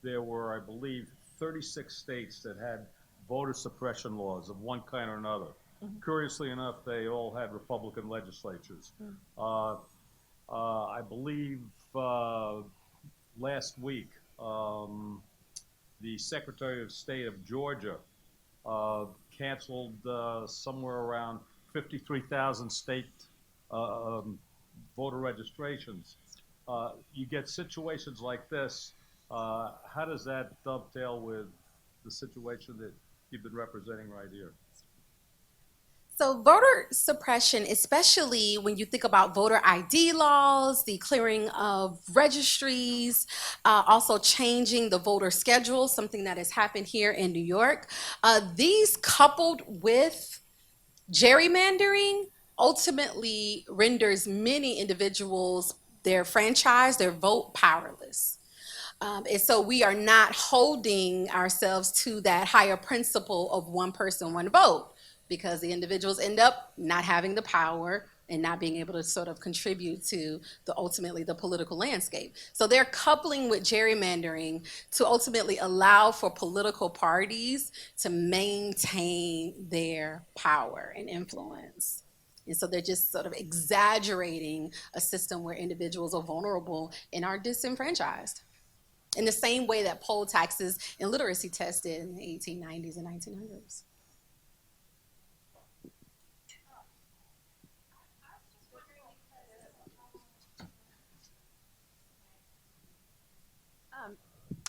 there were, I believe, 36 states that had voter suppression laws of one kind or another. Curiously enough, they all had Republican legislatures. I believe last week, the Secretary of State of Georgia canceled somewhere around 53,000 state voter registrations. You get situations like this. How does that dovetail with the situation that you've been representing right here? So voter suppression, especially when you think about voter ID laws, the clearing of registries, also changing the voter schedule, something that has happened here in New York, these coupled with gerrymandering ultimately renders many individuals, their franchise, their vote powerless. And so we are not holding ourselves to that higher principle of one person, one vote, because the individuals end up not having the power and not being able to sort of contribute to ultimately the political landscape. So they're coupling with gerrymandering to ultimately allow for political parties to maintain their power and influence. And so they're just sort of exaggerating a system where individuals are vulnerable and are disenfranchised, in the same way that poll taxes and literacy tests did in the 1890s and 1900s.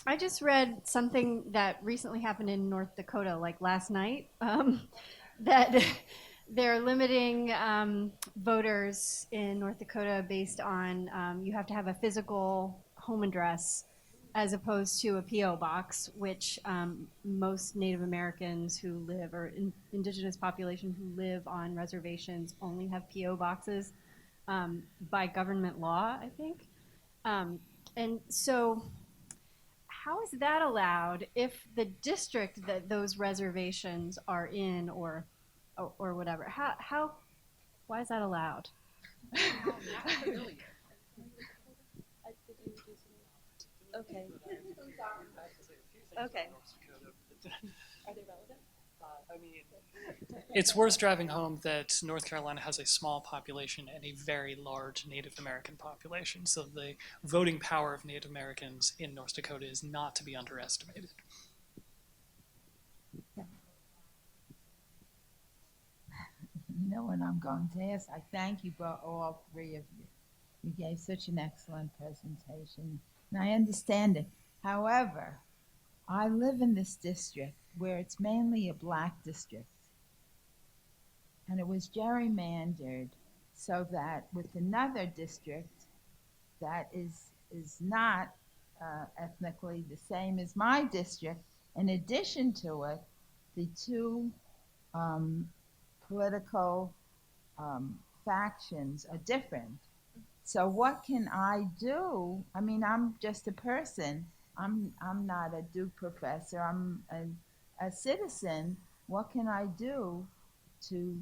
I just read something that recently happened in North Dakota, like last night, that they're limiting voters in North Dakota based on you have to have a physical home address as opposed to a P.O. box, which most Native Americans who live, or indigenous population who live on reservations, only have P.O. boxes by government law, I think. And so how is that allowed if the district that those reservations are in, or whatever? Why is that allowed? Okay. Okay. Are they relevant? I mean, it's worth driving home that North Carolina has a small population and a very large Native American population. So the voting power of Native Americans in North Dakota is not to be underestimated. You know what I'm going to ask? I thank you, all three of you. You gave such an excellent presentation, and I understand it. However, I live in this district where it's mainly a black district, and it was gerrymandered so that with another district that is not ethnically the same as my district, in addition to it, the two political factions are different. So what can I do? I mean, I'm just a person. I'm not a Duke professor. I'm a citizen. What can I do to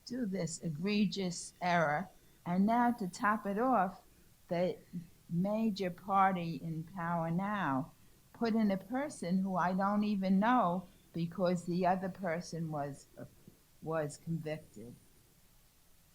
do this egregious error? And now to top it off, the major party in power now put in a person who I don't even know because the other person was convicted.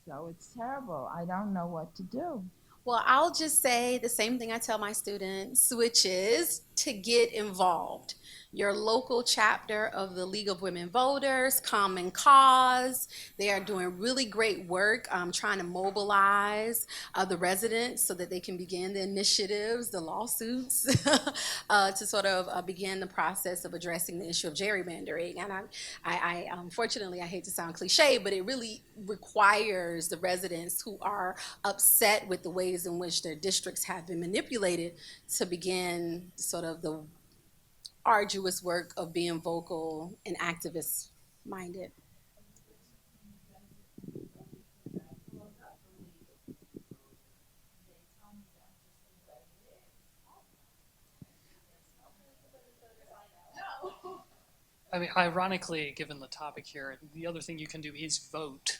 So it's terrible. I don't know what to do. Well, I'll just say the same thing I tell my students, which is to get involved. Your local chapter of the League of Women Voters, Common Cause, they are doing really great work trying to mobilize the residents so that they can begin the initiatives, the lawsuits, to sort of begin the process of addressing the issue of gerrymandering. And I unfortunately, I hate to sound cliche, but it really requires the residents who are upset with the ways in which their districts have been manipulated to begin sort of the arduous work of being vocal and activist minded. I mean, ironically, given the topic here, the other thing you can do is vote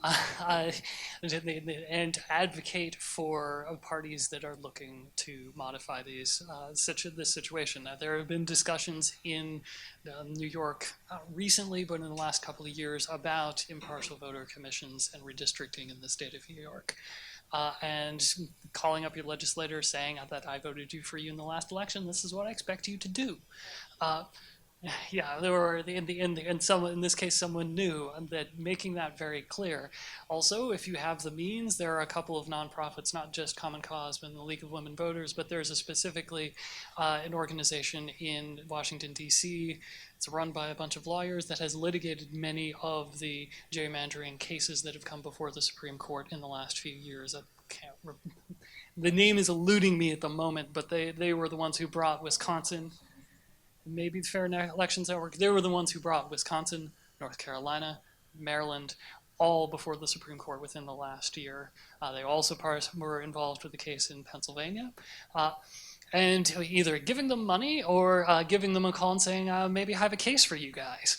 and advocate for parties that are looking to modify this situation. There have been discussions in New York recently, but in the last couple of years, about impartial voter commissions and redistricting in the state of New York. And calling up your legislator saying that I voted for you in the last election, this is what I expect you to do. Yeah, there were in this case someone knew, and that making that very clear. Also, if you have the means, there are a couple of nonprofits, not just Common Cause, but the League of Women Voters, but there's specifically an organization in Washington, D.C. It's run by a bunch of lawyers that has litigated many of the gerrymandering cases that have come before the Supreme Court in the last few years. The name is eluding me at the moment, but they were the ones who brought Wisconsin, maybe the Fair Elections Network. They were the ones who brought Wisconsin, North Carolina, Maryland, all before the Supreme Court within the last year. They also were involved with the case in Pennsylvania. and either giving them money or giving them a call and saying, maybe I have a case for you guys.